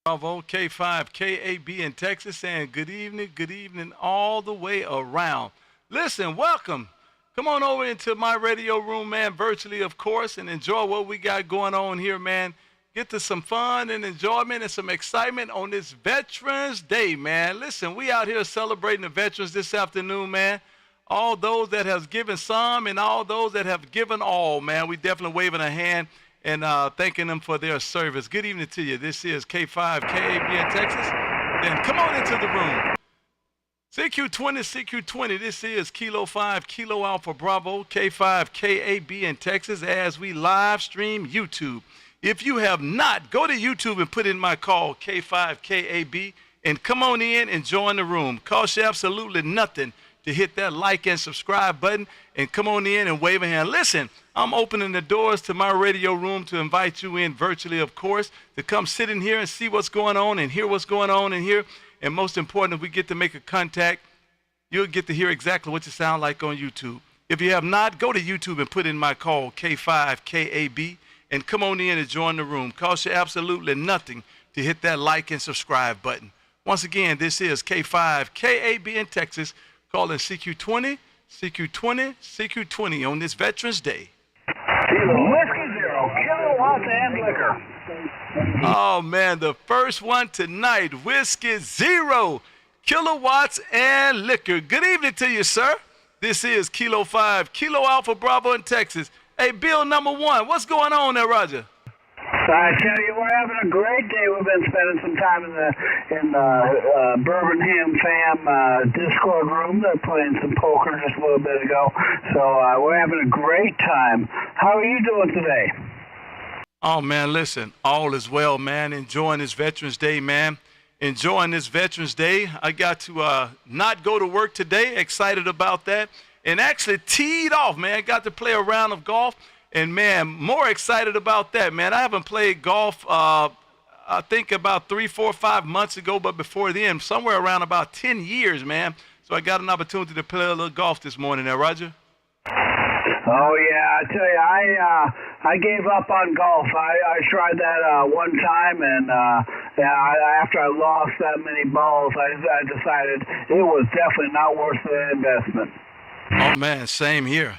Bravo, K5, KAB in Texas, saying good evening all the way around. Listen, welcome. Come on over into my radio room, man, virtually, of course, and enjoy what we got going on here, man. Get to some fun and enjoyment and some excitement on this Veterans Day, man. Listen, we out here celebrating the veterans this afternoon, man. All those that have given some and all those that have given all, man. We definitely waving a hand and thanking them for their service. Good evening to you. This is K5, KAB in Texas. Then come on into the room. CQ20, this is Kilo 5, Kilo Alpha Bravo, K5, KAB in Texas as we live stream YouTube. If you have not, go to YouTube and put in my call, K5, KAB, and come on in and join the room. Cost you absolutely nothing to hit that like and subscribe button and come on in and wave a hand. Listen, I'm opening the doors to my radio room to invite you in virtually, of course, to come sit in here and see what's going on and hear what's going on in here. And most important, if we get to make a contact, you'll get to hear exactly what you sound like on YouTube. If you have not, go to YouTube and put in my call, K5, KAB, and come on in and join the room. Cost you absolutely nothing to hit that like and subscribe button. Once again, this is K5, KAB in Texas, calling CQ20 on this Veterans Day. Whiskey Zero, Kilowatts and Liquor. Oh, man, the first one tonight, Whiskey Zero, Kilowatts and Liquor. Good evening to you, sir. This is Kilo 5, Kilo Alpha Bravo in Texas. Hey, Bill number 1, what's going on there, Roger? I tell you, we're having a great day. We've been spending some time in the Birmingham fam Discord room. They're playing some poker just a little bit ago. So we're having a great time. How are you doing today? Oh, man, listen, all is well, man. Enjoying this Veterans Day, man. Enjoying this Veterans Day. I got to not go to work today. Excited about that. And actually teed off, man. Got to play a round of golf. And, man, more excited about that, man. I haven't played golf, I think about 3, 4, 5 months ago, but before then, somewhere around about 10 years, man. So I got an opportunity to play a little golf this morning there, Roger. Oh, yeah, I tell you, I gave up on golf. I tried that one time, and after I lost that many balls, I decided it was definitely not worth the investment. Oh, man, same here,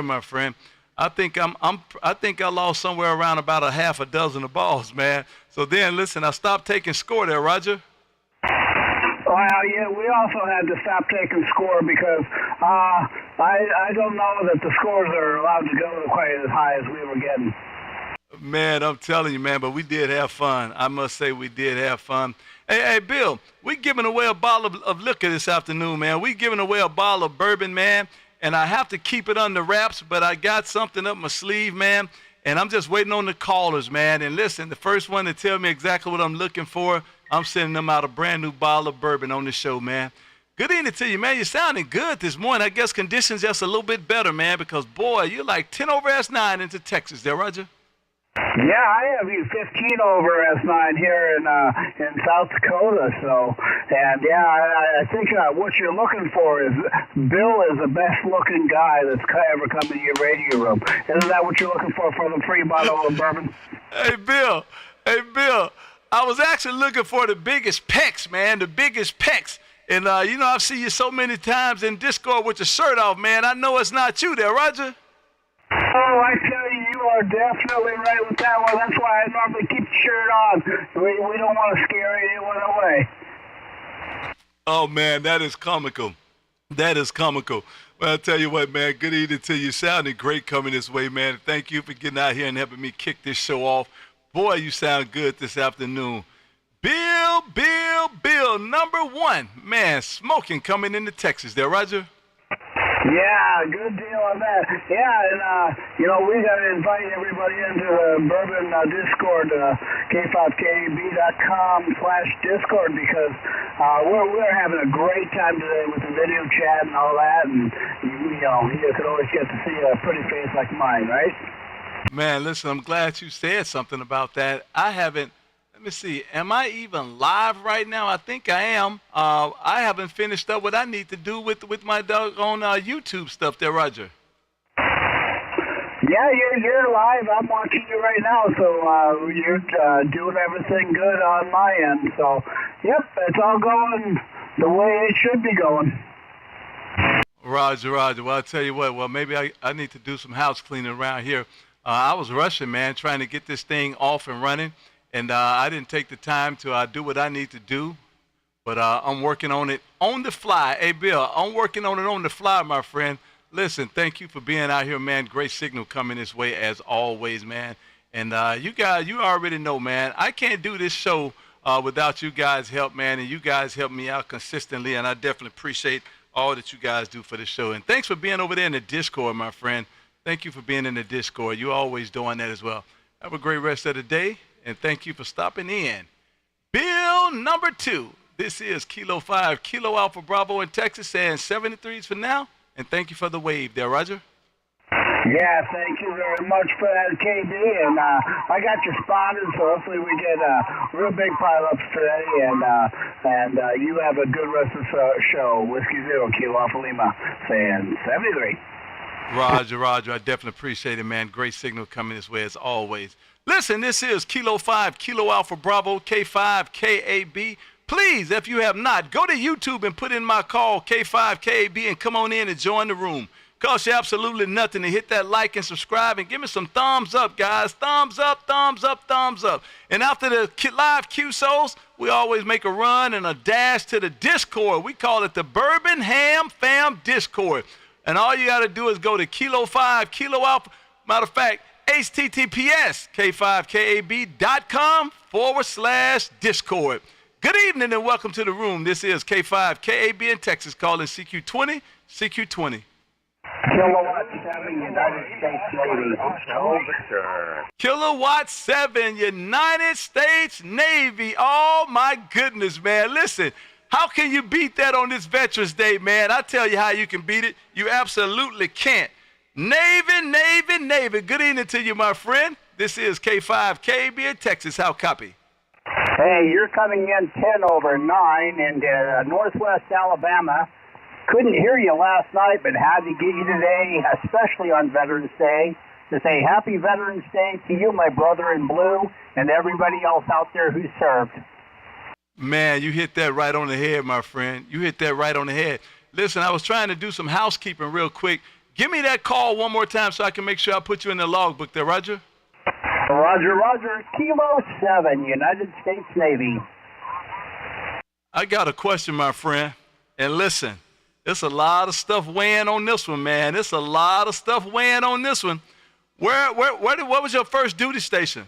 my friend. I think I lost somewhere around about a half a dozen of balls, man. So then, listen, I stopped taking score there, Roger. Well, yeah, we also had to stop taking score because I don't know that the scores are allowed to go quite as high as we were getting. Man, I'm telling you, man, but we did have fun. I must say we did have fun. Hey, Bill, we giving away a bottle of liquor this afternoon, man. We giving away a bottle of bourbon, man. And I have to keep it under wraps, but I got something up my sleeve, man, and I'm just waiting on the callers, man. And listen, the first one to tell me exactly what I'm looking for, I'm sending them out a brand new bottle of bourbon on the show, man. Good evening to you, man. You're sounding good this morning. I guess conditions just a little bit better, man, because, boy, you're like 10 over S9 into Texas there, Roger. Yeah, I have you 15 over S9 here in South Dakota. So, and yeah, I think what you're looking for is Bill is the best looking guy that's ever come in your radio room. Isn't that what you're looking for the free bottle of bourbon? Hey, Bill. I was actually looking for the biggest pecs, man, the biggest pecs. And, I've seen you so many times in Discord with your shirt off, man. I know it's not you there, Roger. Oh, I tell you, you are definitely right with that one. That's why I normally keep the shirt on. We don't want to scare anyone away. Oh, man, that is comical. That is comical. Well, I'll tell you what, man, good evening to you. Sounding great coming this way, man. Thank you for getting out here and helping me kick this show off. Boy, you sound good this afternoon. Bill, number 1. Man, smoking coming into Texas there, Roger. Yeah, good deal on that. Yeah, and, we got to invite everybody into the Bourbon Discord, k5kab.com/Discord, because we're having a great time today with the video chat and all that, and, you could always get to see a pretty face like mine, right? Man, listen, I'm glad you said something about that. I haven't. Let me see. Am I even live right now? I think I am. I haven't finished up what I need to do with my doggone YouTube stuff there, Roger. Yeah, you're live. I'm watching you right now, so you're doing everything good on my end. So, yep, it's all going the way it should be going. Roger. Well, I'll tell you what. Well, maybe I need to do some house cleaning around here. I was rushing, man, trying to get this thing off and running, and I didn't take the time to do what I need to do. But I'm working on it on the fly. Hey, Bill, I'm working on it on the fly, my friend. Listen, thank you for being out here, man. Great signal coming this way as always, man. And you guys, you already know, man, I can't do this show without you guys' help, man. And you guys help me out consistently, and I definitely appreciate all that you guys do for the show. And thanks for being over there in the Discord, my friend. Thank you for being in the Discord. You're always doing that as well. Have a great rest of the day, and thank you for stopping in. Bill number 2. This is Kilo 5, Kilo Alpha Bravo in Texas, saying 73s for now. And thank you for the wave there, Roger. Yeah, thank you very much for that, KB. And I got you spotted, so hopefully we get real big pileups today. And you have a good rest of the show. Whiskey Zero, Kilo Alpha Lima, saying 73. Roger. I definitely appreciate it, man. Great signal coming this way as always. Listen, this is Kilo 5, Kilo Alpha Bravo, K5, KAB. Please, if you have not, go to YouTube and put in my call, K5KAB, and come on in and join the room. Costs you absolutely nothing to hit that like and subscribe and give me some thumbs up, guys. Thumbs up. And after the live QSOs, we always make a run and a dash to the Discord. We call it the Bourbon Ham Fam Discord. And all you got to do is go to Kilo 5, Kilo Alpha. Matter of fact, https k5kab.com/Discord. Good evening and welcome to the room. This is K5KAB in Texas calling CQ20. Kilowatt 7, United States Navy. Kilowatt 7, United States Navy. Oh my goodness, man. Listen, how can you beat that on this Veterans Day, man? I tell you how you can beat it. You absolutely can't. Navy. Good evening to you, my friend. This is K5KAB in Texas. How copy? Hey, you're coming in 10 over 9 into northwest Alabama. Couldn't hear you last night, but had to get you today, especially on Veterans Day, to say Happy Veterans Day to you, my brother in blue, and everybody else out there who served. Man, you hit that right on the head, my friend. You hit that right on the head. Listen, I was trying to do some housekeeping real quick. Give me that call one more time so I can make sure I put you in the logbook there, Roger. Roger. Kilo 7, United States Navy. I got a question, my friend. And listen, there's a lot of stuff weighing on this one, man. What was your first duty station?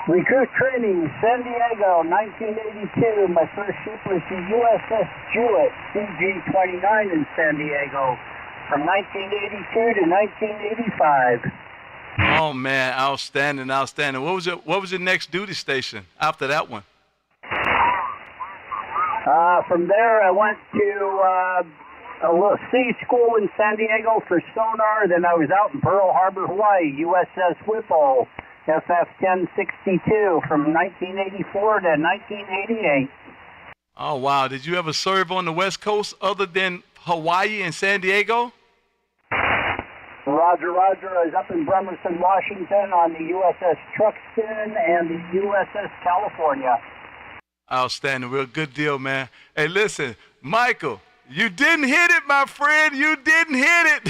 Recruit training, San Diego, 1982. My first ship was the USS Jewett, CG-29 in San Diego, from 1982 to 1985. Oh man, outstanding. What was your next duty station after that one? From there, I went to a little sea school in San Diego for sonar. Then I was out in Pearl Harbor, Hawaii, USS Whipple, FF-1062, from 1984 to 1988. Oh wow! Did you ever serve on the West Coast other than Hawaii and San Diego? Roger. I was up in Bremerton, Washington on the USS Truxtun and the USS California. Outstanding. Real good deal, man. Hey, listen, Michael, you didn't hit it, my friend. You didn't hit it.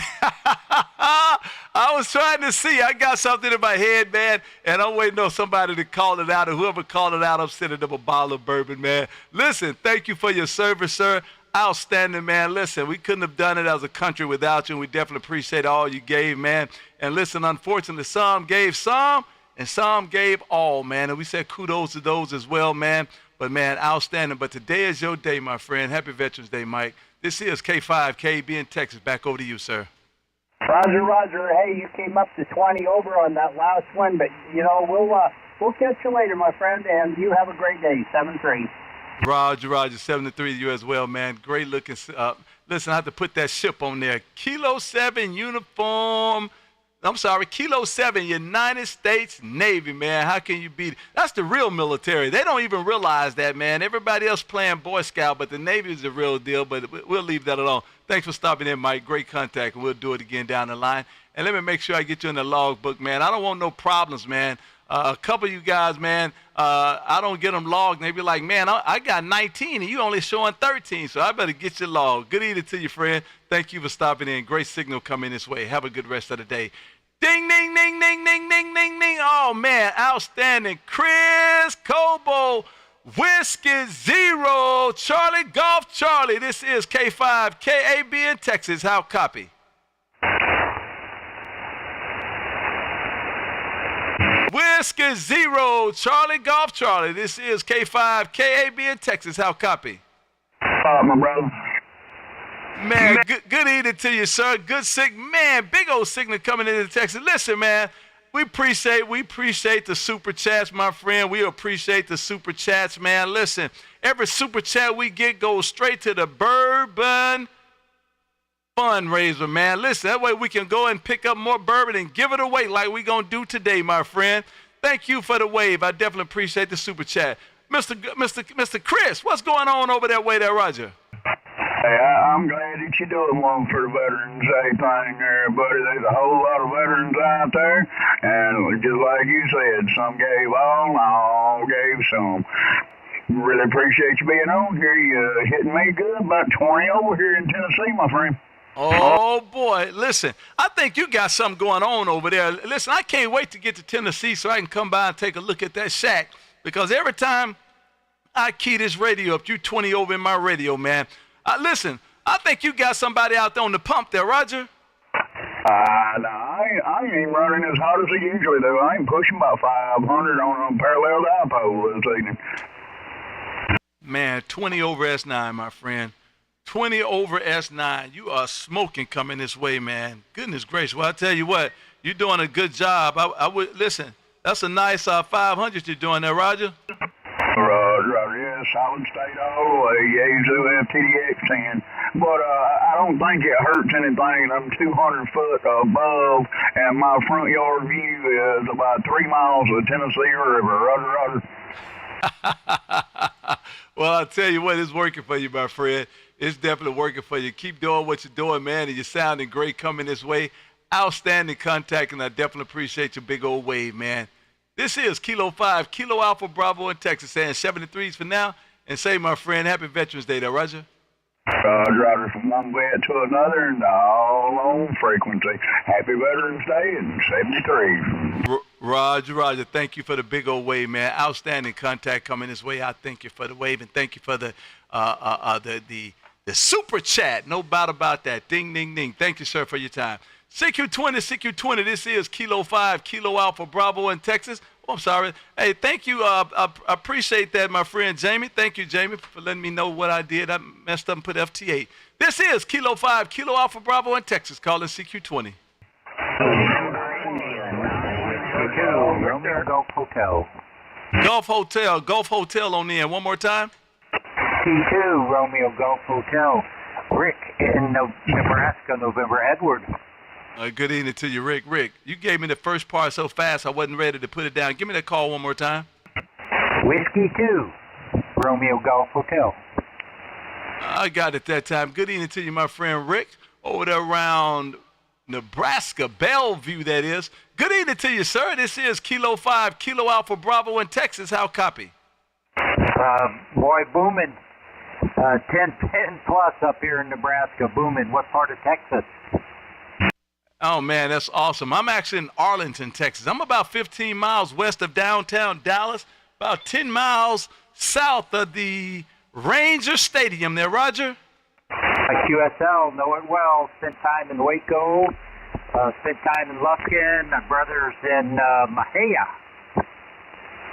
I was trying to see. I got something in my head, man, and I'm waiting on somebody to call it out, and whoever called it out, I'm sending them a bottle of bourbon, man. Listen, thank you for your service, sir. Outstanding, man. Listen, we couldn't have done it as a country without you, and we definitely appreciate all you gave, man. And listen, unfortunately, some gave some, and some gave all, man. And we said kudos to those as well, man. But, man, outstanding. But today is your day, my friend. Happy Veterans Day, Mike. This is K5KB in Texas. Back over to you, sir. Roger. Hey, you came up to 20 over on that last one, but, you know, we'll catch you later, my friend, and you have a great day. 7-3. Roger. 73 to you as well, man. Great looking. Listen, I have to put that ship on there. Kilo 7 uniform, I'm sorry, Kilo 7, United States Navy, man. How can you beat it? That's the real military. They don't even realize that, man. Everybody else playing Boy Scout, but the Navy is the real deal, but we'll leave that alone. Thanks for stopping in, Mike. Great contact, and we'll do it again down the line. And let me make sure I get you in the logbook, man. I don't want no problems, man. A couple of you guys, man, I don't get them logged. And they be like, man, I got 19 and you only showing 13, so I better get you logged. Good evening to you, friend. Thank you for stopping in. Great signal coming this way. Have a good rest of the day. Ding, ding, ding, ding, ding, ding, ding, ding. Oh, man, outstanding. Chris Cobo, Whiskey Zero, Charlie Golf Charlie. This is K5 KAB in Texas. How copy? Whiskey Zero, Charlie Golf Charlie. This is K5 KAB in Texas. How copy? My brother. Man, good evening to you, sir. Good man, big old signal coming into Texas. Listen, man, we appreciate the super chats, my friend. We appreciate the super chats, man. Listen, every super chat we get goes straight to the bourbon fundraiser, man. Listen, that way we can go and pick up more bourbon and give it away like we gonna do today, my friend. Thank you for the wave. I definitely appreciate the super chat. Mr. Chris, what's going on over that way there, Roger? Hey, I'm glad that you're doing one for the Veterans Day thing there, buddy. There's a whole lot of veterans out there, and just like you said, some gave all, and all gave some. Really appreciate you being on here. You're hitting me good, about 20 over here in Tennessee, my friend. Oh, boy. Listen, I think you got something going on over there. Listen, I can't wait to get to Tennessee so I can come by and take a look at that shack, because every time I key this radio up, you 20 over in my radio, man. Listen, I think you got somebody out there on the pump there, Roger. No, I ain't running as hard as I usually do. I ain't pushing about 500 on a parallel dipole this evening. Man, 20 over S9, my friend. 20 over S9. You are smoking coming this way, man. Goodness gracious. Well, I tell you what, you're doing a good job. I would listen. That's a nice 500 you're doing there, Roger. Roger, yeah, solid state all the way. Yazoo FTDX 10. But I don't think it hurts anything. I'm 200 foot above, and my front yard view is about 3 miles of the Tennessee River. Roger. Well, I'll tell you what, it's working for you, my friend. It's definitely working for you. Keep doing what you're doing, man, and you're sounding great coming this way. Outstanding contact, and I definitely appreciate your big old wave, man. This is Kilo 5, Kilo Alpha Bravo in Texas, saying 73s for now. And say, my friend, happy Veterans Day there, Roger. Roger, from one vet to another and all on frequency. Happy Veterans Day in 73. Roger. Thank you for the big old wave, man. Outstanding contact coming this way. I thank you for the wave, and thank you for the super chat. No doubt about that. Ding, ding, ding. Thank you, sir, for your time. CQ20, this is Kilo 5, Kilo Alpha Bravo in Texas. Oh, I'm sorry. Hey, thank you. I appreciate that, my friend Jamie. Thank you, Jamie, for letting me know what I did. I messed up and put FT8. This is Kilo 5, Kilo Alpha Bravo in Texas, calling CQ20. Romeo Golf Hotel. Golf Hotel on the end. One more time. T2, Romeo Golf Hotel. Rick in Nebraska, November Edward. Good evening to you, Rick. Rick, you gave me the first part so fast I wasn't ready to put it down. Give me that call one more time. Whiskey 2, Romeo Golf Hotel. I got it that time. Good evening to you, my friend Rick, over there around Nebraska, Bellevue, that is. Good evening to you, sir. This is Kilo 5, Kilo Alpha Bravo in Texas. How copy? Boy, booming. 10 plus up here in Nebraska. Booming. What part of Texas? Oh, man, that's awesome. I'm actually in Arlington, Texas. I'm about 15 miles west of downtown Dallas, about 10 miles south of the Ranger Stadium there, Roger. QSO, know it well. Spent time in Waco, spent time in Lufkin. My brother's in Mahia.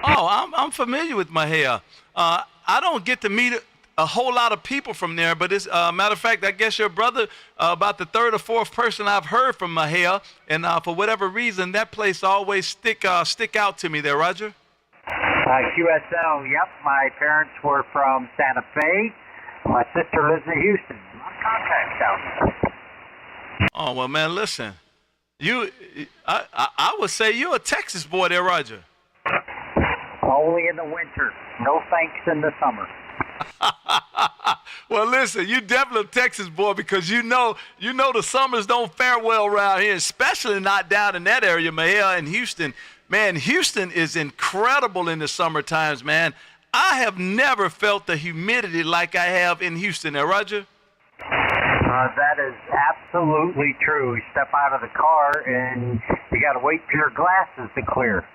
Oh, I'm familiar with Mahia. I don't get to meet a whole lot of people from there, but it's matter of fact, I guess your brother about the third or fourth person I've heard from Mahia, and for whatever reason, that place always stick out to me there, Roger. QSO, yep. My parents were from Santa Fe. My sister lives in Houston. A lot of contacts out there. Oh, well, man, listen. You, I would say you're a Texas boy there, Roger. Only in the winter. No thanks in the summer. Well, listen, you definitely a Texas boy because you know the summers don't fare well around here, especially not down in that area, Mahia and Houston. Man, Houston is incredible in the summer times, man. I have never felt the humidity like I have in Houston there, Roger. That is absolutely true. You step out of the car and you got to wait for your glasses to clear.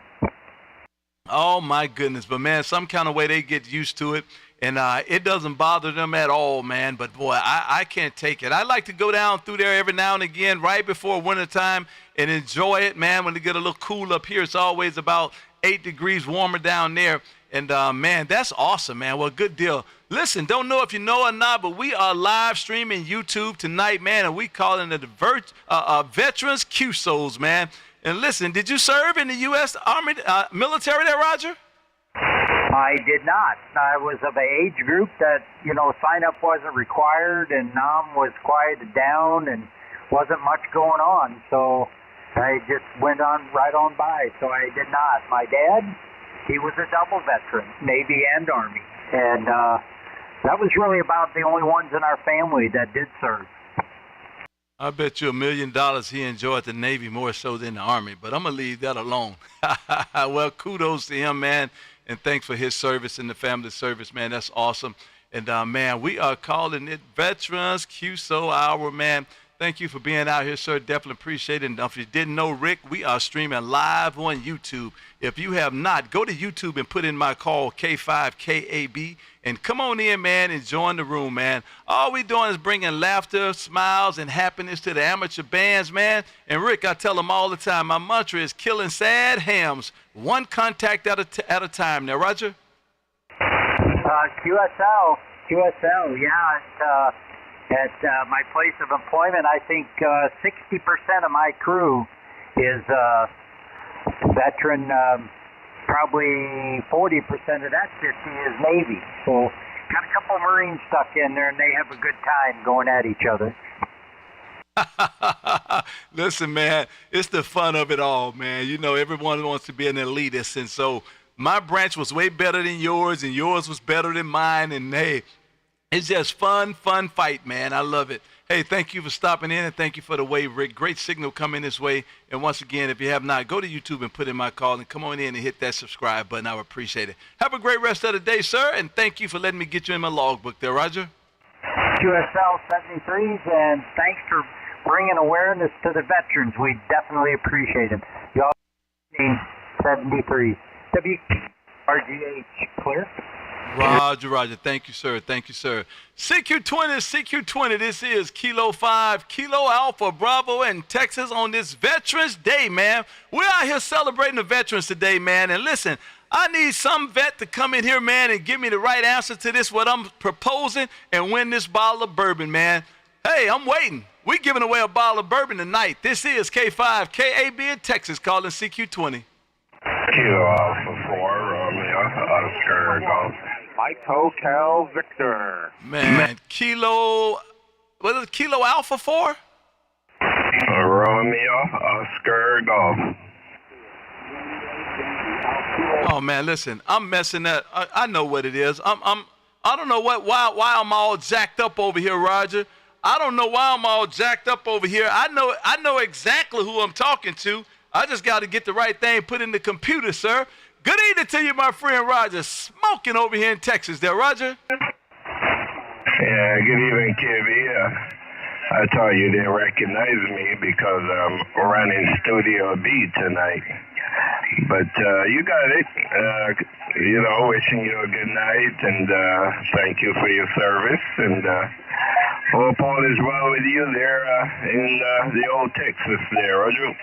Oh, my goodness. But, man, some kind of way they get used to it. And it doesn't bother them at all, man. But, boy, I can't take it. I like to go down through there every now and again right before wintertime and enjoy it, man. When they get a little cool up here, it's always about 8 degrees warmer down there. And, man, that's awesome, man. Well, good deal. Listen, don't know if you know or not, but we are live streaming YouTube tonight, man, and we calling it the Veterans QSOs, man. And listen, did you serve in the U.S. Army military there, Roger? I did not. I was of an age group that, sign up wasn't required, and NOM was quieted down and wasn't much going on. So I just went on right on by. So I did not. My dad, he was a double veteran, Navy and Army. And that was really about the only ones in our family that did serve. I bet you $1 million he enjoyed the Navy more so than the Army, but I'm going to leave that alone. Well, kudos to him, man, and thanks for his service and the family service, man. That's awesome. And, man, we are calling it Veterans QSO Hour, man. Thank you for being out here, sir. Definitely appreciate it. And if you didn't know, Rick, we are streaming live on YouTube. If you have not, go to YouTube and put in my call, K5KAB, and come on in, man, and join the room, man. All we doing is bringing laughter, smiles, and happiness to the amateur bands, man. And, Rick, I tell them all the time, my mantra is killing sad hams, one contact at a time. Now, Roger? QSO, yeah. At my place of employment, I think 60% of my crew is veteran. Probably 40% of that 50 is Navy. So got a couple of Marines stuck in there, and they have a good time going at each other. Listen, man, it's the fun of it all, man. Everyone wants to be an elitist, and so my branch was way better than yours, and yours was better than mine, and hey, it's just fun fight, man. I love it. Hey, thank you for stopping in, and thank you for the wave, Rick. Great signal coming this way. And once again, if you have not, go to YouTube and put in my call, and come on in and hit that subscribe button. I would appreciate it. Have a great rest of the day, sir, and thank you for letting me get you in my logbook there, Roger. QSL 73s, and thanks for bringing awareness to the veterans. We definitely appreciate it. Y'all 73s. WRGH, clear? Roger. Thank you, sir. CQ20. This is Kilo 5, Kilo Alpha Bravo in Texas on this Veterans Day, man. We're out here celebrating the veterans today, man. And listen, I need some vet to come in here, man, and give me the right answer to this, what I'm proposing, and win this bottle of bourbon, man. Hey, I'm waiting. We're giving away a bottle of bourbon tonight. This is K5, KAB in Texas, calling CQ20. Kilo Alpha 4, Romeo, Oscar Golf. Mike Hotel Victor. Man, Kilo Alpha 4? Romeo, Oscar Golf. Oh man, listen, I'm messing that. I know what it is. I don't know why I'm all jacked up over here, Roger. I don't know why I'm all jacked up over here. I know exactly who I'm talking to. I just got to get the right thing put in the computer, sir. Good evening to you, my friend Roger. Smoking over here in Texas there, Roger. Yeah, good evening, KB. I thought you didn't recognize me because I'm running Studio B tonight. But you got it. Wishing you a good night, and thank you for your service. And hope all is well with you there in the old Texas there, Roger.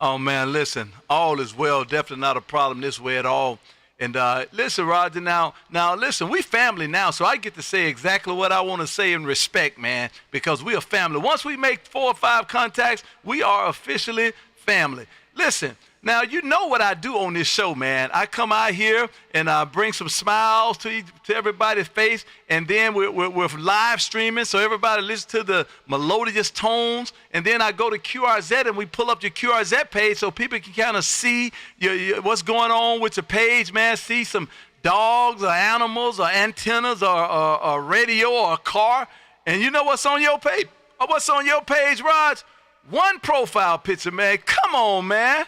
Oh, man, listen, all is well. Definitely not a problem this way at all. And listen, Roger, now listen, we family now, so I get to say exactly what I want to say in respect, man, because we are family. Once we make 4 or 5 contacts, we are officially family. listen, now you know what I do on this show, man. I come out here and I bring some smiles to everybody's face, and then we're live streaming so everybody listens to the melodious tones, and then I go to QRZ and we pull up your QRZ page so people can kind of see what's going on with your page, man. See some dogs or animals or antennas or radio or a car, and you know what's on your page? What's on your page, Raj? One profile picture, man. Come on, man.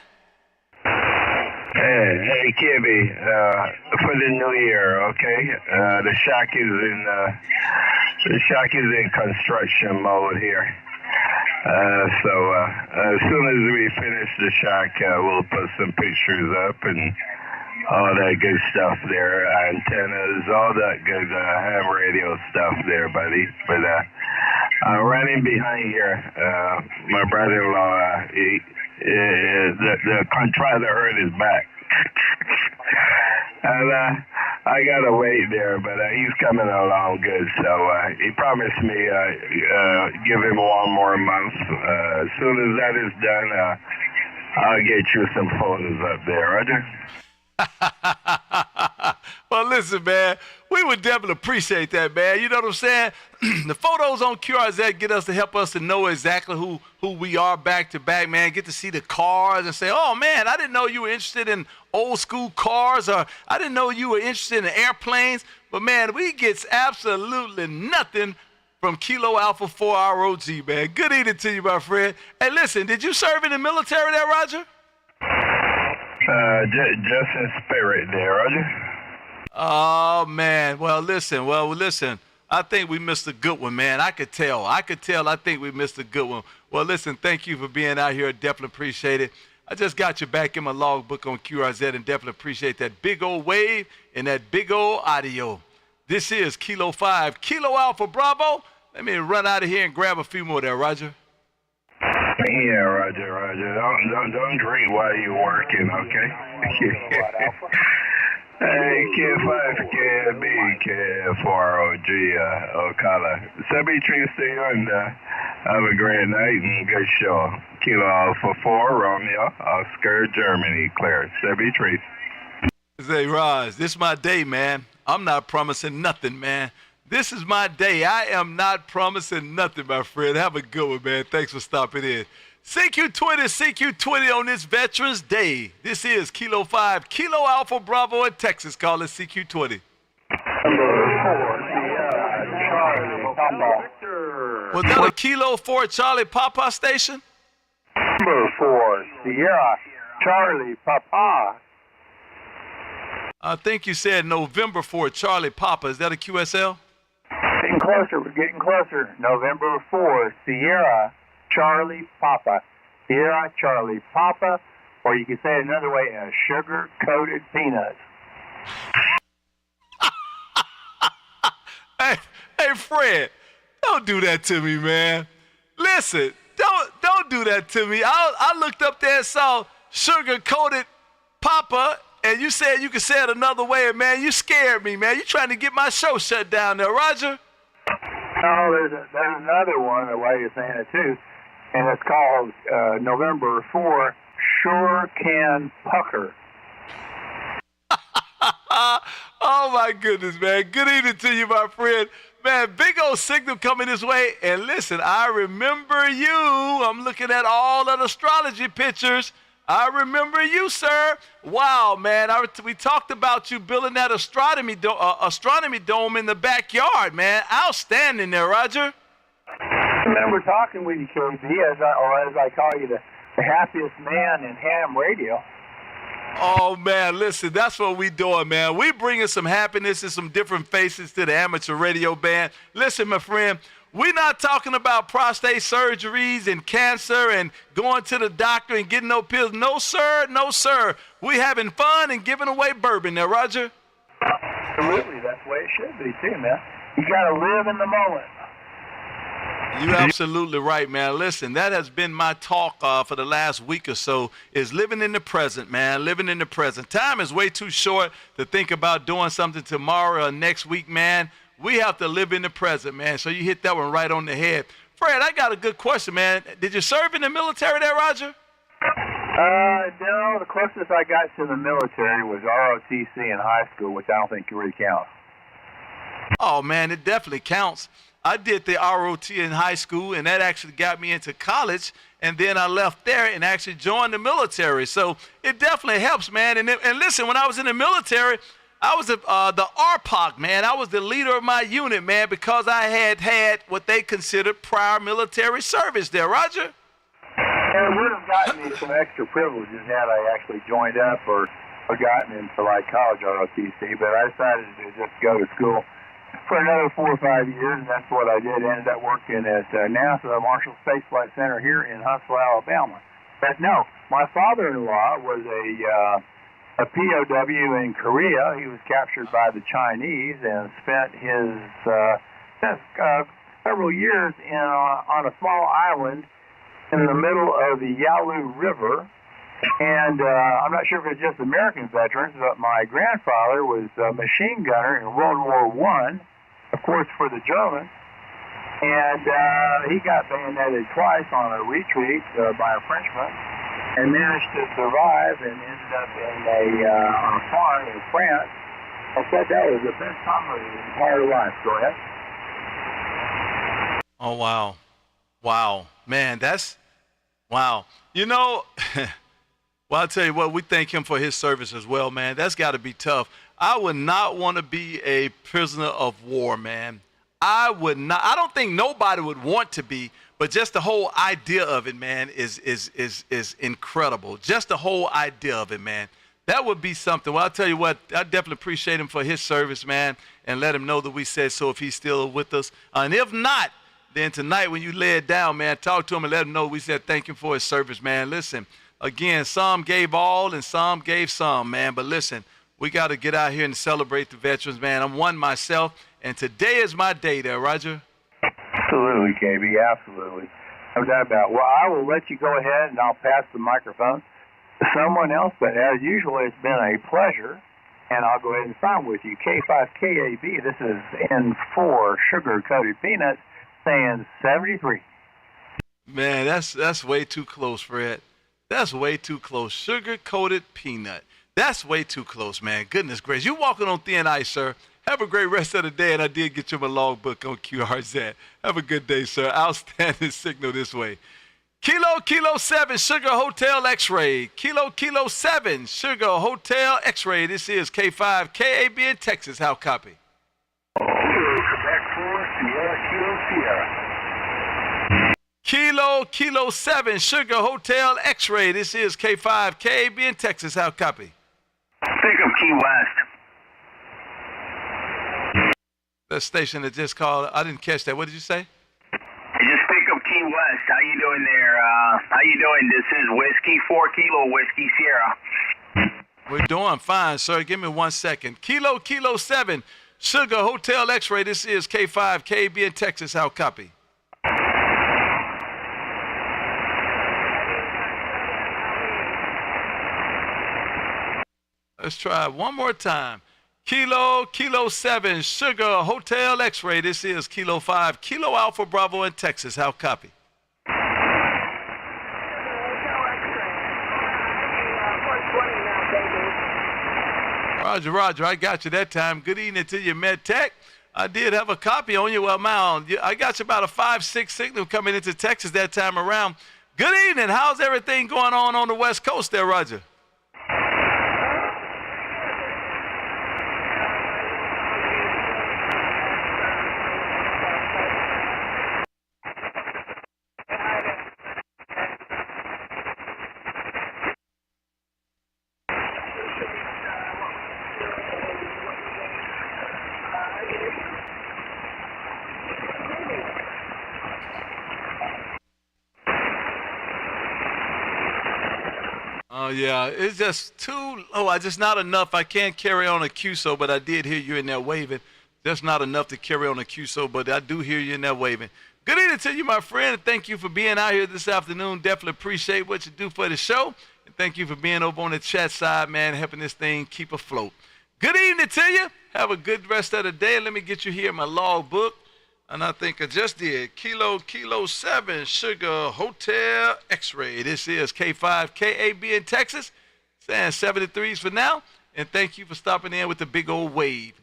Hey, Kibby, for the new year, okay? The shack is in construction mode here. So as soon as we finish the shack, we'll put some pictures up and all that good stuff there, antennas, all that good ham radio stuff there, buddy. But running behind here, my brother-in-law, the contractor hurt his back. And I gotta wait there, but he's coming along good. So he promised me give him 1 more month. As soon as that is done, I'll get you some photos up there, Roger. Well, listen, man, we would definitely appreciate that, man. You know what I'm saying? The photos on QRZ get us to help us to know exactly who we are back to back, man. Get to see the cars and say, oh, man, I didn't know you were interested in old school cars, or I didn't know you were interested in airplanes. But, man, we get absolutely nothing from Kilo Alpha 4 ROG, man. Good evening to you, my friend. Hey, listen, did you serve in the military there, Roger? Just in spirit there, Roger. Oh, man. Well, listen. I think we missed a good one, man. I could tell. I think we missed a good one. Well, listen, thank you for being out here. Definitely appreciate it. I just got you back in my logbook on QRZ and definitely appreciate that big old wave and that big old audio. This is Kilo 5, Kilo Alpha Bravo. Let me run out of here and grab a few more there, Roger. Yeah, Roger. Don't drink while you're working, okay? Hey, K5, KB, K4OG, Ocala. Sabitri, stay on. Have a great night and good show. Kilo Alpha 4, Romeo, Oscar, Germany, Claire. Sabitri. Say, Raj, this is my day, man. I'm not promising nothing, man. This is my day. I am not promising nothing, my friend. Have a good one, man. Thanks for stopping in. CQ20 on this Veterans Day. This is Kilo 5, Kilo Alpha Bravo in Texas. Call it CQ20. Was that a Kilo 4 Charlie Papa station? Number 4, Sierra Charlie Papa. I think you said November 4 Charlie Papa. Is that a QSL? Getting closer. We're getting closer. November 4, Sierra Charlie Papa. Sierra Charlie Papa, or you can say it another way, sugar-coated peanuts. Hey, Fred, don't do that to me, man. Listen, don't do that to me. I looked up there and saw sugar-coated Papa, and you said you could say it another way, and, man, you scared me, man. You trying to get my show shut down there, Roger? No, there's another one, the way you're saying it, too. And it's called November 4, Sure Can Pucker. Oh, my goodness, man. Good evening to you, my friend. Man, big old signal coming this way. And listen, I remember you. I'm looking at all of the astrology pictures. I remember you, sir. Wow, man. We talked about you building that astronomy dome in the backyard, man. Outstanding there, Roger. I remember talking with you, KB, as I call you, the happiest man in ham radio. Oh, man, listen, that's what we doing, man. We bringing some happiness and some different faces to the amateur radio band. Listen, my friend, we're not talking about prostate surgeries and cancer and going to the doctor and getting no pills. No, sir, no, sir. We having fun and giving away bourbon now, Roger. Absolutely, that's the way it should be, too, man. You got to live in the moment. You're absolutely right, man. Listen, that has been my talk for the last week or so, is living in the present, man, living in the present. Time is way too short to think about doing something tomorrow or next week, man. We have to live in the present, man. So you hit that one right on the head. Fred, I got a good question, man. Did you serve in the military there, Roger? No, the closest I got to the military was ROTC in high school, which I don't think really counts. Oh, man, it definitely counts. I did the ROT in high school, and that actually got me into college, and then I left there and actually joined the military. So it definitely helps, man. And listen, when I was in the military, I was the RPOC, man. I was the leader of my unit, man, because I had what they considered prior military service there, Roger. And it would have gotten me some extra privileges had I actually joined up or gotten into like college ROTC, but I decided to just go to school for another 4 or 5 years, and that's what I did. Ended up working at NASA, the Marshall Space Flight Center here in Huntsville, Alabama. But no, my father-in-law was a POW in Korea. He was captured by the Chinese and spent his several years on a small island in the middle of the Yalu River. And I'm not sure if it's just American veterans, but my grandfather was a machine gunner in World War I, of course, for the Germans. And he got bayoneted twice on a retreat by a Frenchman and managed to survive and ended up on a farm in France. I said that was the best time of his entire life. Go ahead. Oh, wow. Wow. Man, that's, wow. You know, well, I'll tell you what, we thank him for his service as well, man. That's got to be tough. I would not want to be a prisoner of war, man. I would not. I don't think nobody would want to be, but just the whole idea of it, man, is incredible. Just the whole idea of it, man. That would be something. Well, I'll tell you what, I definitely appreciate him for his service, man, and let him know that we said so if he's still with us. And if not, then tonight when you lay it down, man, talk to him and let him know we said thank him for his service, man. Listen, again, some gave all and some gave some, man. But listen, we got to get out here and celebrate the veterans, man. I'm one myself, and today is my day there, Roger. Absolutely, KB, absolutely. No doubt about it. Well, I will let you go ahead, and I'll pass the microphone to someone else. But as usual, it's been a pleasure, and I'll go ahead and sign with you. K5KAB, this is N4 sugar-coated peanuts, saying 73. Man, that's way too close, Fred. That's way too close. Sugar-coated peanut. That's way too close, man. Goodness gracious. You're walking on thin ice, sir. Have a great rest of the day, and I did get you my logbook on QRZ. Have a good day, sir. Outstanding signal this way. Kilo 7, Sugar Hotel X-Ray. Kilo 7, Sugar Hotel X-Ray. This is K5 KAB in Texas. How copy? Quebec 4, Sierra, Kilo 7, Sugar Hotel X-Ray. This is K5 KAB in Texas. How copy? Pick up Key West. That station that just called, I didn't catch that. What did you say? Just pick up Key West. How you doing there? How you doing? This is Whiskey 4 Kilo Whiskey Sierra. We're doing fine, sir. Give me 1 second. Kilo 7, Sugar Hotel X-Ray. This is K5 KB in Texas. How copy? Let's try it one more time. Kilo 7, Sugar Hotel X-Ray. This is Kilo 5, Kilo Alpha Bravo in Texas. How copy? Roger, I got you that time. Good evening to you, Med Tech. I did have a copy on you. Well, I got you about a 5-6 signal coming into Texas that time around. Good evening. How's everything going on the West Coast there, Roger? Oh, yeah, it's just too low. Just not enough. I can't carry on a QSO, but I did hear you in there waving. Just not enough to carry on a QSO, but I do hear you in there waving. Good evening to you, my friend, and thank you for being out here this afternoon. Definitely appreciate what you do for the show, and thank you for being over on the chat side, man, helping this thing keep afloat. Good evening to you. Have a good rest of the day. Let me get you here in my log book. And I think I just did. Kilo 7, Sugar Hotel X-Ray. This is K5 KAB in Texas. Saying 73s for now. And thank you for stopping in with the big old wave.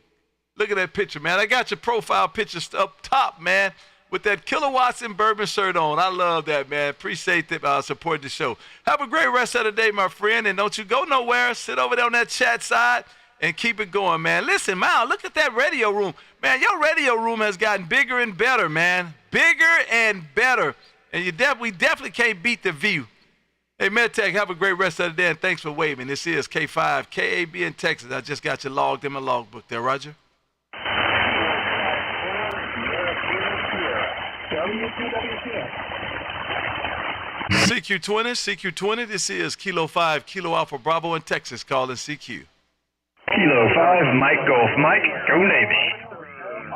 Look at that picture, man. I got your profile picture up top, man, with that Kilowatts and Bourbon shirt on. I love that, man. Appreciate that support the show. Have a great rest of the day, my friend. And don't you go nowhere. Sit over there on that chat side and keep it going, man. Listen, man, look at that radio room. Man, your radio room has gotten bigger and better, man. Bigger and better. And we definitely can't beat the view. Hey, MedTech, have a great rest of the day, and thanks for waving. This is K5 KAB in Texas. I just got you logged in my logbook there, Roger. CQ20, this is Kilo 5, Kilo Alpha Bravo in Texas, calling CQ. Kilo 5, Mike Golf. Mike, go Navy.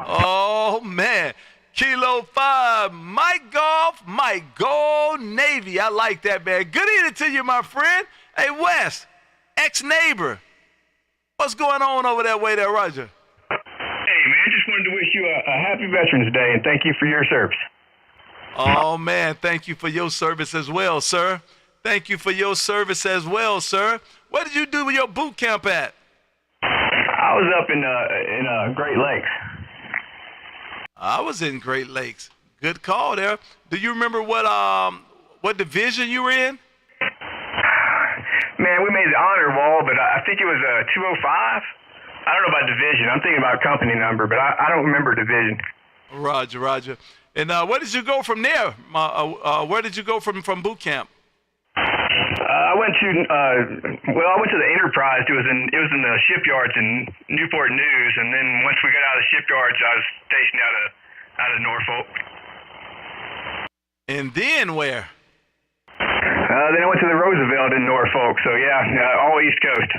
Oh, man. Kilo 5, Mike Golf, Mike Go Navy. I like that, man. Good evening to you, my friend. Hey, Wes, ex-neighbor. What's going on over that way there, Roger? Hey, man, just wanted to wish you a happy Veterans Day, and thank you for your service. Oh, man, thank you for your service as well, sir. Thank you for your service as well, sir. What did you do with your boot camp at? I was up in Great Lakes. I was in Great Lakes. Good call there. Do you remember what division you were in? Man, we made the honor wall, but I think it was 205. I don't know about division. I'm thinking about company number, but I don't remember division. Roger. And where did you go from there? Where did you go from boot camp? I went to the Enterprise. It was in the shipyards in Newport News, and then once we got out of the shipyards, I was stationed out of Norfolk. And then where? Then I went to the Roosevelt in Norfolk. So yeah, all East Coast.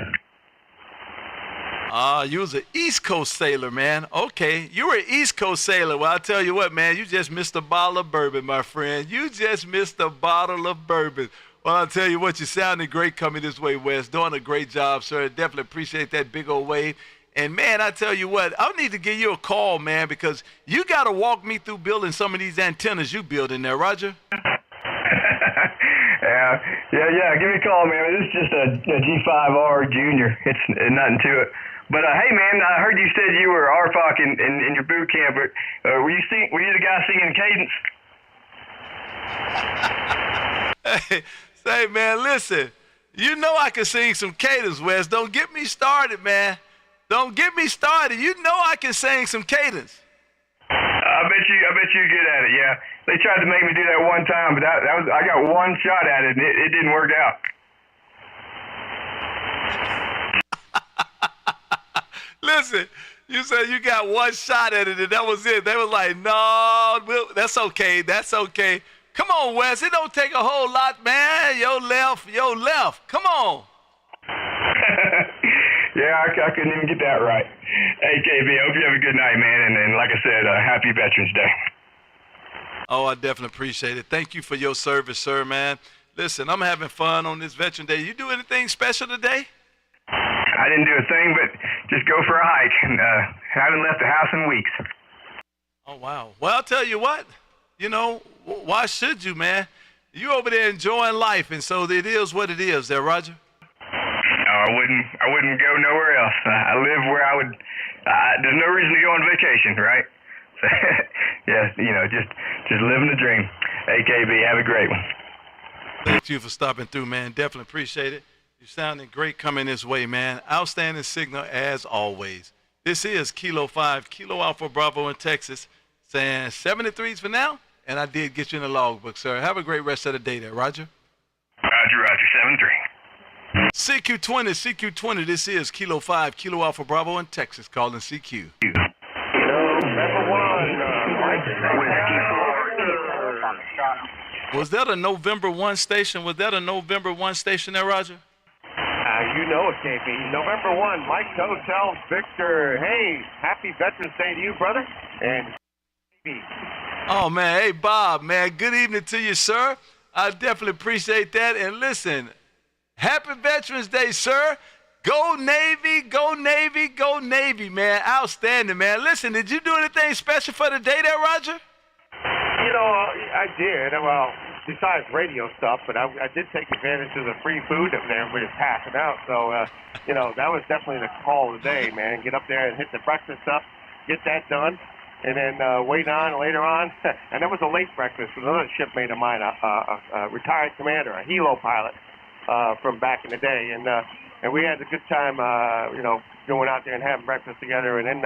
You was an East Coast sailor, man. Okay, you were an East Coast sailor. Well, I'll tell you what, man, you just missed a bottle of bourbon, my friend. You just missed a bottle of bourbon. Well, I'll tell you what, you sounded great coming this way, Wes. Doing a great job, sir. Definitely appreciate that big old wave. And, man, I tell you what, I need to give you a call, man, because you got to walk me through building some of these antennas you build in there, Roger. Yeah. Give me a call, man. This is just a G5R Junior. It's nothing to it. But, hey, man, I heard you said you were RFOC in your boot camp. Were you the guy singing cadence? Say, man, listen. You know I can sing some cadence, Wes. Don't get me started, man. Don't get me started. You know I can sing some cadence. I bet you're good at it. Yeah, they tried to make me do that one time, but I got one shot at it, and it didn't work out. Listen, you said you got one shot at it, and that was it. They was like, no, that's okay. That's okay. Come on, Wes. It don't take a whole lot, man. Your left. Come on. Yeah, I couldn't even get that right. Hey, KB, I hope you have a good night, man. And like I said, happy Veterans Day. Oh, I definitely appreciate it. Thank you for your service, sir, man. Listen, I'm having fun on this Veteran Day. You do anything special today? I didn't do a thing but just go for a hike. And haven't left the house in weeks. Oh, wow. Well, I'll tell you what. You know, why should you, man? You over there enjoying life, and so it is what it is there, Roger. I wouldn't go nowhere else. I live where I would. There's no reason to go on vacation, right? So, yeah, just living the dream. Hey, KB, have a great one. Thank you for stopping through, man. Definitely appreciate it. You're sounding great coming this way, man. Outstanding signal as always. This is Kilo 5, Kilo Alpha Bravo in Texas, saying 73s for now, and I did get you in the logbook, sir. Have a great rest of the day there, Roger. Roger, 73. CQ20, this is Kilo 5, Kilo Alpha Bravo in Texas, calling CQ. November 1, Was that a November 1 station? There, Roger? you know it, KB. November 1, Mike Hotel Victor. Hey, happy Veterans Day to you, brother. And Oh, man. Hey, Bob, man. Good evening to you, sir. I definitely appreciate that. And listen, happy Veterans Day, sir. Go Navy, go Navy, go Navy, man. Outstanding, man. Listen, did you do anything special for the day there, Roger? You know, I did. Well, besides radio stuff, but I did take advantage of the free food that everybody was passing out. So, you know, that was definitely the call of the day, man. Get up there and hit the breakfast up, get that done, and then wait on later on. And that was a late breakfast with another shipmate of mine, a retired commander, a helo pilot from back in the day. And we had a good time, you know, going out there and having breakfast together. And then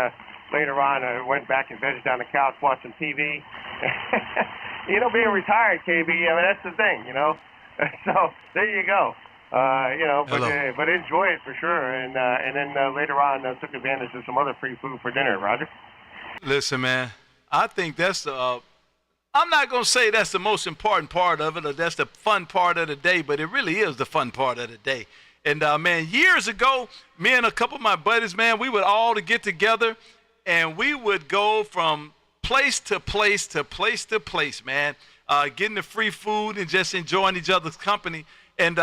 later on, I went back and vegged on the couch watching TV. You know, being retired, KB, I mean, that's the thing, you know. So there you go. You know, but enjoy it for sure. And then later on, took advantage of some other free food for dinner, Roger. Listen, man, I think that's I'm not going to say that's the most important part of it or that's the fun part of the day, but it really is the fun part of the day. And, man, years ago, me and a couple of my buddies, man, we would all get together, and we would go from place to place to place to place, man, getting the free food and just enjoying each other's company. And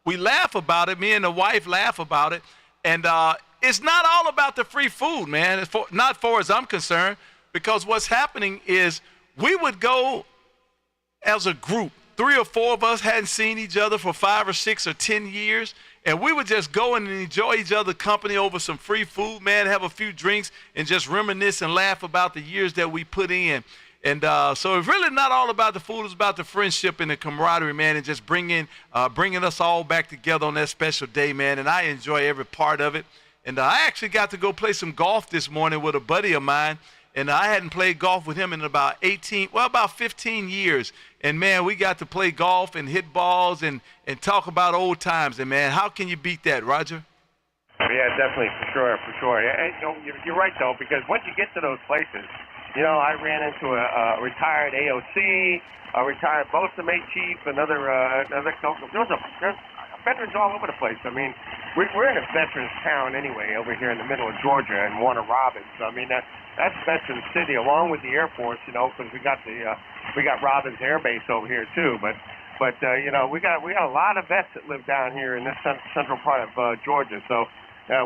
we laugh about it. Me and the wife laugh about it. And it's not all about the free food, man, not far as I'm concerned, because what's happening is we would go as a group. 3 or 4 of us hadn't seen each other for 5 or 6 or 10 years, and we would just go and enjoy each other's company over some free food, man, have a few drinks, and just reminisce and laugh about the years that we put in. And so it's really not all about the food. It's about the friendship and the camaraderie, man, and just bringing us all back together on that special day, man, and I enjoy every part of it. And I actually got to go play some golf this morning with a buddy of mine, and I hadn't played golf with him in about 15 years. And, man, we got to play golf and hit balls and talk about old times. And, man, how can you beat that, Roger? Yeah, definitely, for sure. And, you know, you're right, though, because once you get to those places, you know, I ran into a retired AOC, a retired Boatswain chief, another there's veterans all over the place. I mean, we're in a veterans town anyway over here in the middle of Georgia in Warner Robins. I mean, that's Veterans City, along with the Air Force, you know, because we got Robins Air Base over here too. But you know, we got a lot of vets that live down here in this central part of Georgia. So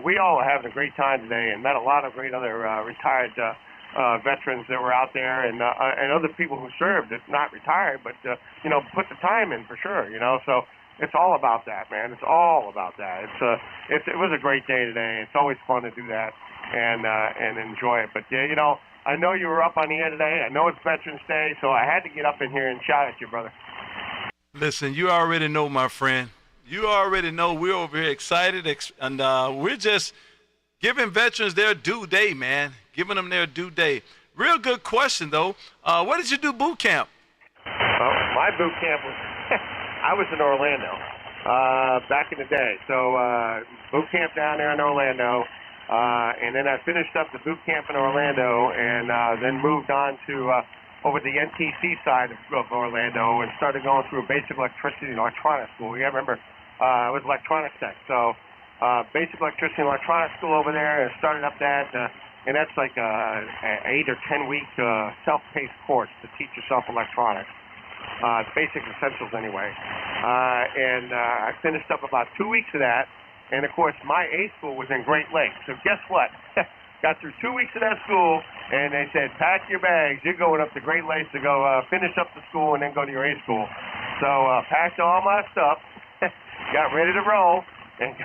we all are having a great time today, and met a lot of great other retired veterans that were out there, and other people who served that's not retired, but you know, put the time in for sure. You know, so. It's all about that, man. It's all about that. It was a great day today. It's always fun to do that and enjoy it. But yeah, you know, I know you were up on the air today. I know it's Veterans Day, so I had to get up in here and shout at you, brother. Listen, you already know, my friend. You already know we're over here excited, and we're just giving veterans their due day, man. Giving them their due day. Real good question, though. What did you do boot camp? Well, my boot camp was... I was in Orlando back in the day. So boot camp down there in Orlando, and then I finished up the boot camp in Orlando, and then moved on to over the NTC side of Orlando and started going through a basic electricity and electronics school. Yeah, I remember I was electronics tech. So basic electricity and electronics school over there, and started up that, and that's like an 8 or 10 week self-paced course to teach yourself electronics. Basic essentials anyway. And I finished up about 2 weeks of that. And, of course, my A school was in Great Lakes. So guess what? Got through 2 weeks of that school, and they said, pack your bags. You're going up to Great Lakes to go finish up the school and then go to your A school. So packed all my stuff, got ready to roll, and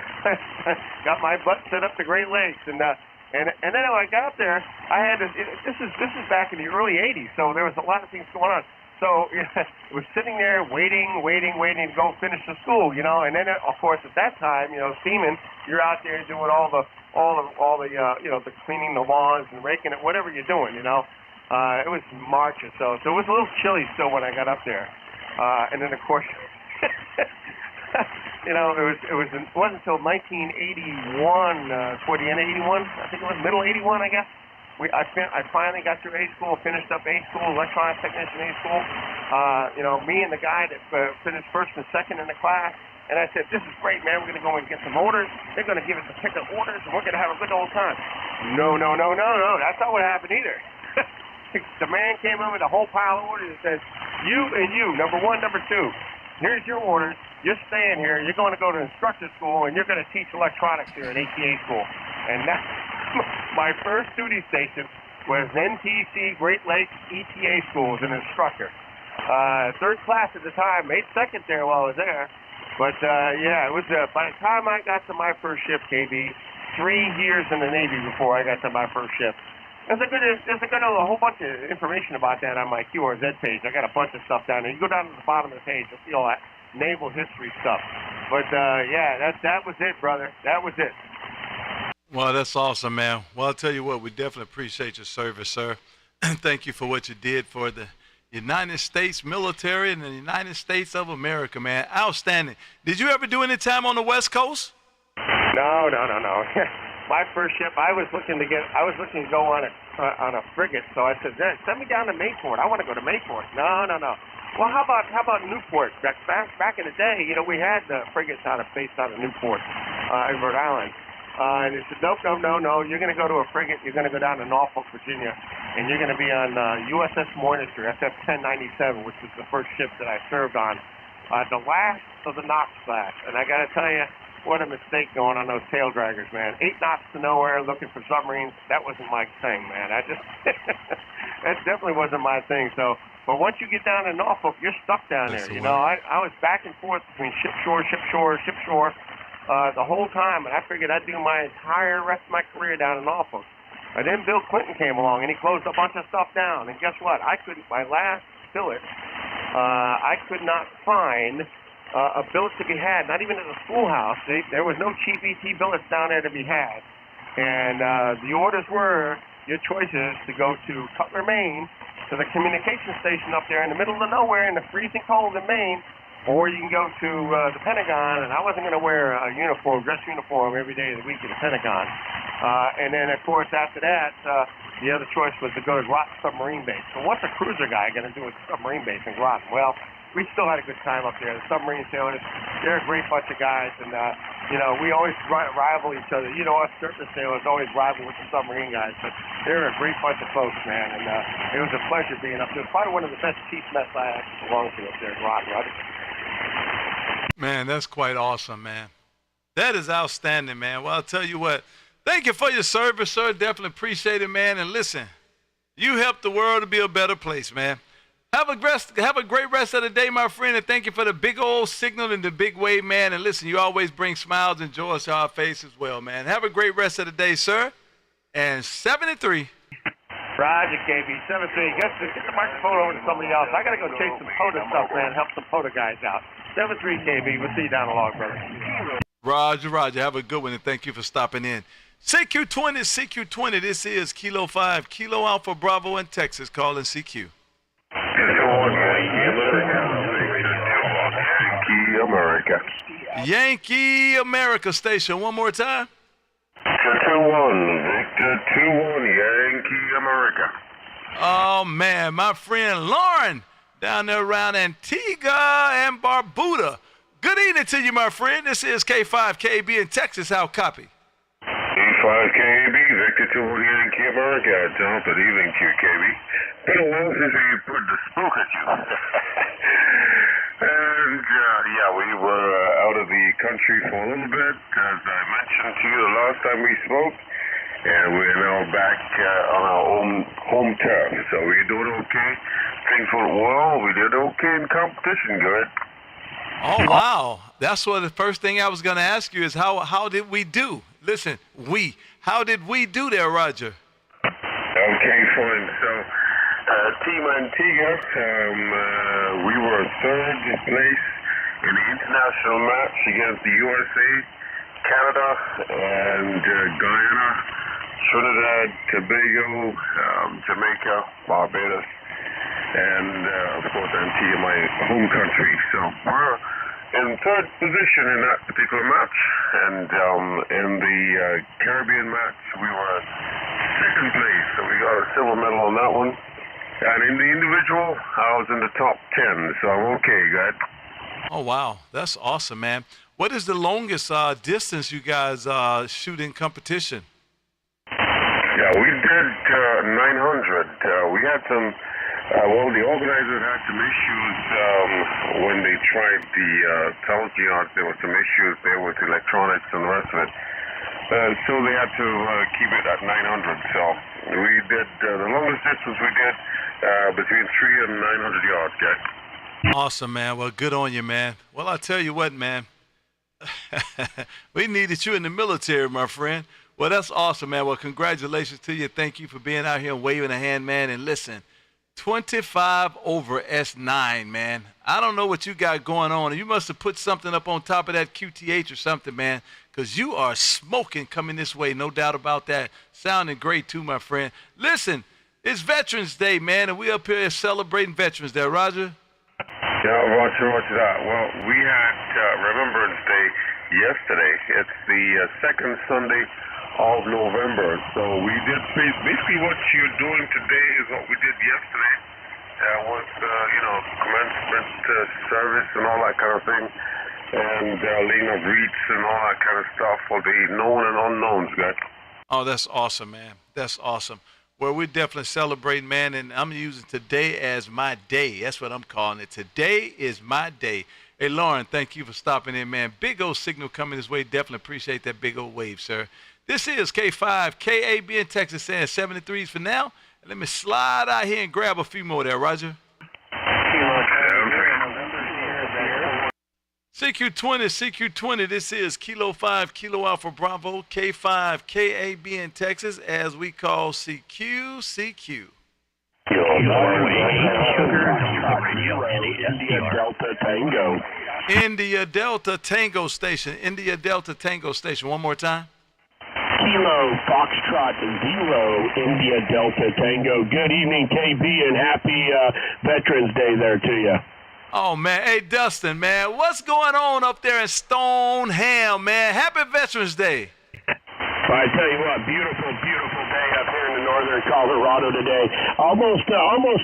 got my butt set up to Great Lakes. And then when I got up there, I had to, this is back in the early 80s, so there was a lot of things going on. So it was sitting there waiting to go finish the school, you know. And then, of course, at that time, you know, seaman, you're out there doing all the you know, the cleaning the lawns and raking it, whatever you're doing, you know. It was March or so it was a little chilly still when I got up there. And then, of course, you know, it wasn't until 1981, toward the end of 81, I think it was middle 81, I guess. I finally got through A school, finished up A school, electronics technician A school. You know, me and the guy that finished first and second in the class. And I said, this is great, man. We're going to go and get some orders. They're going to give us a pick of orders, and we're going to have a good old time. No. That's not what happened either. The man came in with a whole pile of orders and says, you and you, number one, number two. here's your orders. You're staying here. You're going to go to instructor school, and you're going to teach electronics here at ATA school. And that's my first duty station was NTC Great Lakes ETA School as an instructor. Third class at the time, made second there while I was there. But yeah, it was by the time I got to my first ship, KB, 3 years in the Navy before I got to my first ship. There's a whole bunch of information about that on my QRZ page. I got a bunch of stuff down there. You go down to the bottom of the page, you'll see all that naval history stuff. But yeah, that was it, brother. That was it. Well, that's awesome, man. Well, I'll tell you what, we definitely appreciate your service, sir. Thank you for what you did for the United States military and the United States of America, man. Outstanding. Did you ever do any time on the West Coast? No. My first ship, I was looking to go on a frigate. So I said, send me down to Mayport. I want to go to Mayport. No. Well, how about Newport? Back in the day, you know, we had frigates based out of Newport, in Rhode Island. And he said, no. You're going to go to a frigate. You're going to go down to Norfolk, Virginia, and you're going to be on USS Morningstar, SF-1097, which was the first ship that I served on, the last of the Knox class. And I got to tell you, what a mistake going on those tail draggers, man. 8 knots to nowhere looking for submarines. That wasn't my thing, man. That definitely wasn't my thing. So, but once you get down to Norfolk, you're stuck down there. You know, I was back and forth between ship shore, the whole time, and I figured I'd do my entire rest of my career down in Norfolk. And then Bill Clinton came along, and he closed a bunch of stuff down. And guess what? My last billet, I could not find a billet to be had, not even at the schoolhouse. There was no cheap ET billets down there to be had. And the orders were, your choices to go to Cutler, Maine, to the communication station up there in the middle of nowhere in the freezing cold in Maine, or you can go to the Pentagon, and I wasn't going to wear a dress uniform every day of the week at the Pentagon. And then, of course, after that, the other choice was to go to Groton Submarine Base. So what's a cruiser guy going to do at the submarine base in Groton? Well, we still had a good time up there. The submarine sailors, they're a great bunch of guys, and you know, we always rival each other. You know, us surface sailors always rival with the submarine guys, but they're a great bunch of folks, man, and it was a pleasure being up there. Probably one of the best chief mess I actually belonged to up there in Groton, right? Man, that's quite awesome, man. That is outstanding, man. Well, I'll tell you what, thank you for your service, sir. Definitely appreciate it, man. And listen, you helped the world to be a better place, man. Have a great rest of the day, my friend, and thank you for the big old signal and the big wave, man. And listen, you always bring smiles and joy to our face as well, man. Have a great rest of the day, sir. And 73. Roger, KB. 73. Get the microphone over to somebody else. I got to go chase some POTA stuff, man. Help some POTA guys out. 73, KB. We'll see you down the log, brother. Roger. Have a good one, and thank you for stopping in. CQ20. This is Kilo 5, Kilo Alpha Bravo in Texas, calling CQ. Yankee America station. One more time. Victor 2-1, Yankee America. Oh, man, my friend Lauren down there around Antigua and Barbuda. Good evening to you, my friend. This is K5KB in Texas. How copy? K5KB, Victor 2-1, Yankee America. John, good evening to you, KB. Been a while since we put the spook at you. And, yeah, we were out of the country for a little bit, as I mentioned to you the last time we spoke. And we're now back on our home turf. So we're doing okay. Things went well. We did okay in competition, good. Oh, wow. That's what the first thing I was going to ask you is how did we do? Listen, how did we do there, Roger? Okay, fine. So, Team Antigua, we were third place in the international match against the USA, Canada, and Guyana, Trinidad, Tobago, Jamaica, Barbados, and, of course, Antigua, my home country. So we're in third position in that particular match, and in the Caribbean match, we were second place, so we got a silver medal on that one. And in the individual, I was in the top 10, so I'm okay, good. Oh, wow. That's awesome, man. What is the longest distance you guys shoot in competition? Yeah, we did 900. We had some Well, the organizers had some issues when they tried the telegeons. There were some issues there with electronics and the rest of it. So they had to keep it at 900. So we did the longest distance we did between 300 and 900 yards, guys. Awesome, man. Well, good on you, man. Well, I tell you what, man. We needed you in the military, my friend. Well, that's awesome, man. Well, congratulations to you. Thank you for being out here and waving a hand, man. And listen, 25 over S9, man. I don't know what you got going on. You must have put something up on top of that QTH or something, man, because you are smoking coming this way. No doubt about that. Sounding great, too, my friend. Listen, it's Veterans Day, man, and we up here celebrating Veterans Day. Roger? Yeah, roger that. Well, we had Remembrance Day yesterday. It's the second Sunday of November. So we did basically what you're doing today is what we did yesterday with commencement service and all that kind of thing, and laying of wreaths and all that kind of stuff for the known and unknowns, guys. Oh, that's awesome, man. That's awesome. Well, we're definitely celebrating, man, and I'm using today as my day. That's what I'm calling it. Today is my day. Hey, Lauren, thank you for stopping in, man. Big old signal coming this way. Definitely appreciate that big old wave, sir. This is K5, KAB in Texas saying 73s for now. And let me slide out here and grab a few more there, Roger. CQ20, this is Kilo 5, Kilo Alpha Bravo, K5, KAB in Texas, as we call CQ. India Delta Tango. India Delta Tango Station. One more time. Kilo Foxtrot 0, India Delta Tango. Good evening, KB, and happy Veterans Day there to you. Oh, man. Hey, Dustin, man, what's going on up there in Stoneham, man? Happy Veterans Day. Well, I tell you what, beautiful day up here in the northern Colorado today. Almost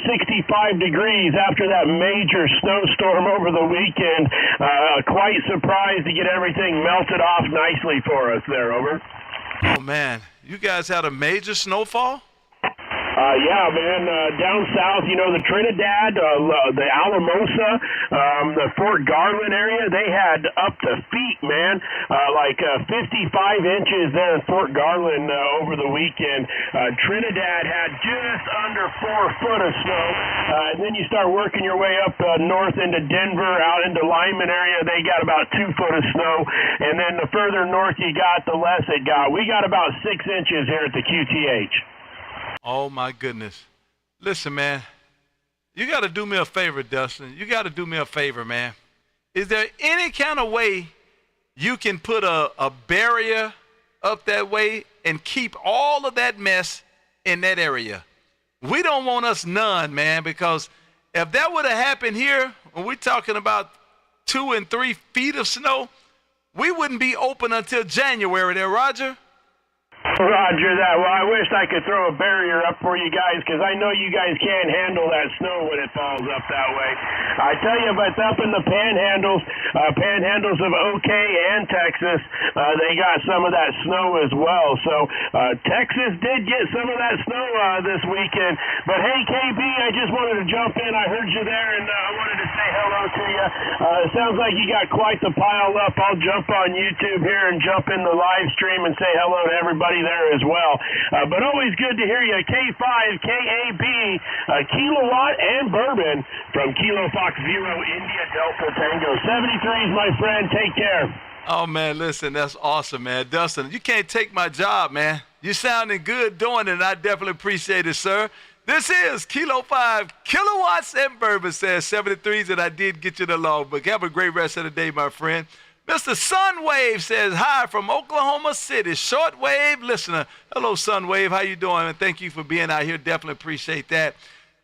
65 degrees after that major snowstorm over the weekend. Quite surprised to get everything melted off nicely for us there, over. Oh, man. You guys had a major snowfall? Yeah, man, down south, the Trinidad, the Alamosa, the Fort Garland area, they had up to feet, man, 55 inches there in Fort Garland over the weekend. Trinidad had just under 4 foot of snow, and then you start working your way up north into Denver, out into Lyman area, they got about 2 foot of snow, and then the further north you got, the less it got. We got about 6 inches here at the QTH. Oh, my goodness. Listen, man, you got to do me a favor, Dustin. You got to do me a favor, man. Is there any kind of way you can put a barrier up that way and keep all of that mess in that area? We don't want us none, man, because if that would have happened here, when we're talking about 2 and 3 feet of snow, we wouldn't be open until January there, Roger. Roger that. Well, I wish I could throw a barrier up for you guys because I know you guys can't handle that snow when it falls up that way. I tell you, but up in the panhandles of OK and Texas, they got some of that snow as well. So Texas did get some of that snow this weekend. But hey, KB, I just wanted to jump in. I heard you there, and I wanted to say hello to you. It sounds like you got quite the pile up. I'll jump on YouTube here and jump in the live stream and say hello to everybody there as well. But always good to hear you. K5, KAB, Kilowatt and Bourbon from Kilo Fox 0, India Delta Tango. 73s, my friend. Take care. Oh, man, listen, that's awesome, man. Dustin, you can't take my job, man. You sounding good doing it, and I definitely appreciate it, sir. This is Kilo 5, Kilowatts and Bourbon says 73s, and I did get you the logbook. Have a great rest of the day, my friend. Mr. Sunwave says, hi from Oklahoma City, shortwave listener. Hello, Sunwave. How you doing? And thank you for being out here. Definitely appreciate that.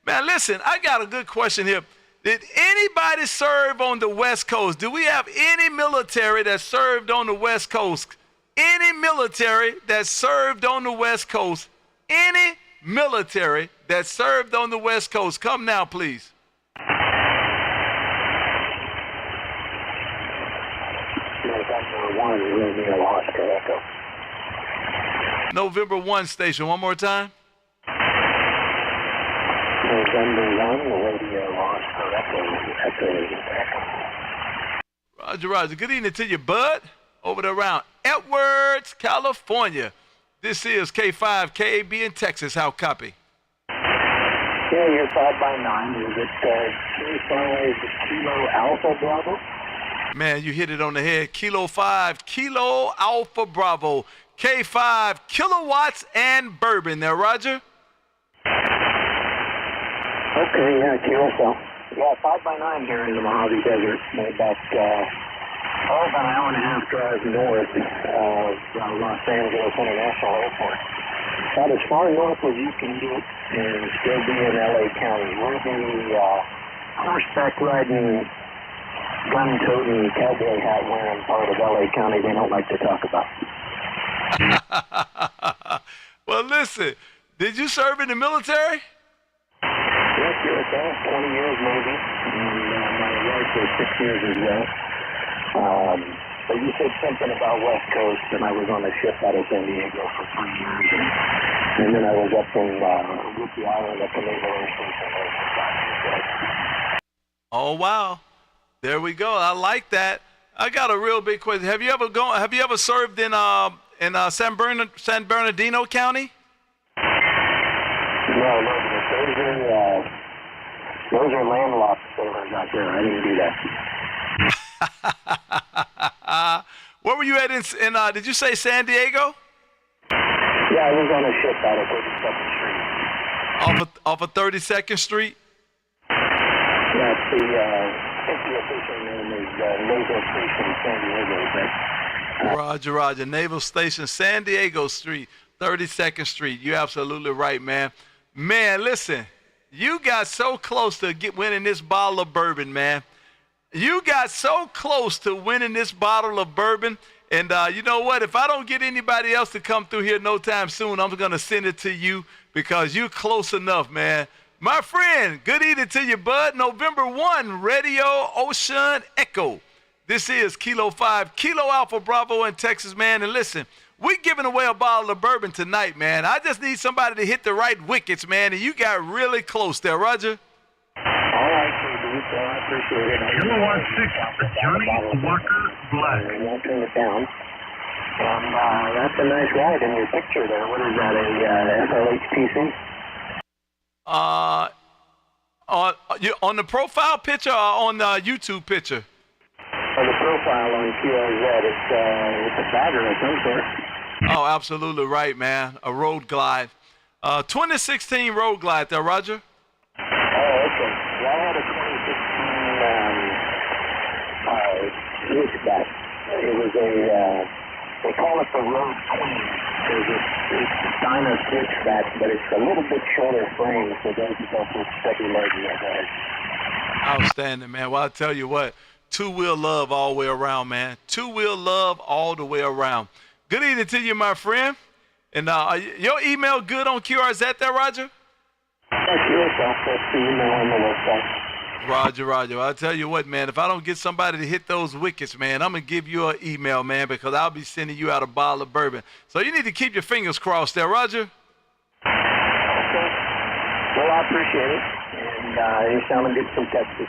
Man, listen, I got a good question here. Did anybody serve on the West Coast? Do we have any military that served on the West Coast? Any military that served on the West Coast? Any military that served on the West Coast? Come now, please. November 1 station. One more time. November 1, the radio lost for Echo. Roger, Roger. Good evening to you, bud. Over there around Edwards, California. This is K5 KAB in Texas. How copy? Yeah, you're 5x9. Is it K5 Kilo Alpha Bravo? Man, you hit it on the head. Kilo 5, Kilo Alpha Bravo. K5 Kilowatts and Bourbon there, Roger. Okay, yeah, QSO. Yeah, 5x9 here in the Mojave Desert. About about an hour and a half drive north from Los Angeles International Airport. About as far north as you can get and still be in LA County. We're the horseback riding, gun-toting, cowboy hat wearing part of LA County they don't like to talk about. Well, listen, did you serve in the military? Yes, QSO, 20 years maybe, and my wife was 6 years as well. But you said something about West Coast, and I was on a ship out of San Diego for 3 years, and then I was up in Whidbey Island at the Naval Air Station. Oh wow, there we go. I like that. I got a real big question. Have you ever served in San Bernardino County? No, those are landlocked sailors out there. I didn't do that. Where were you at in did you say San Diego? Yeah, I was on a ship out of 32nd Street. Off of 32nd Street? Yeah, it's the, I think the official name is Naval Station San Diego, but... Roger, Roger. Naval Station San Diego Street, 32nd Street. You're absolutely right, man. Man, listen, you got so close to winning this bottle of bourbon, man. You got so close to winning this bottle of bourbon. And you know what? If I don't get anybody else to come through here no time soon, I'm going to send it to you because you're close enough, man. My friend, good evening to you, bud. November 1, Radio Ocean Echo. This is Kilo 5, Kilo Alpha Bravo in Texas, man. And listen, we're giving away a bottle of bourbon tonight, man. I just need somebody to hit the right wickets, man. And you got really close there, Roger. All right, KB, so I appreciate it. Kilowatt 6, Johnny Walker Black. I won't turn it down. And that's a nice ride in your picture there. What is that, a FLHTC? On the profile picture or on the YouTube picture? On the profile on QSO, it's a bagger of some sort. Oh, absolutely right, man. A road glide. 2016 road glide there, Roger. Oh, okay. Well, I had a 2016 switchback. It was they call it the Road Queen. It's a Dyna switchback, but it's a little bit shorter frame, so those are both steady legging. Outstanding, man. Well, I'll tell you what. Two-wheel love all the way around, man. Two-wheel love all the way around. Good evening to you, my friend. And your email good on QRZ there, Roger? That's yourself. That's the email on the website. Roger, Roger. I'll tell you what, man. If I don't get somebody to hit those wickets, man, I'm going to give you an email, man, because I'll be sending you out a bottle of bourbon. So you need to keep your fingers crossed there, Roger. Okay. Well, I appreciate it. And you're sounding good from Texas.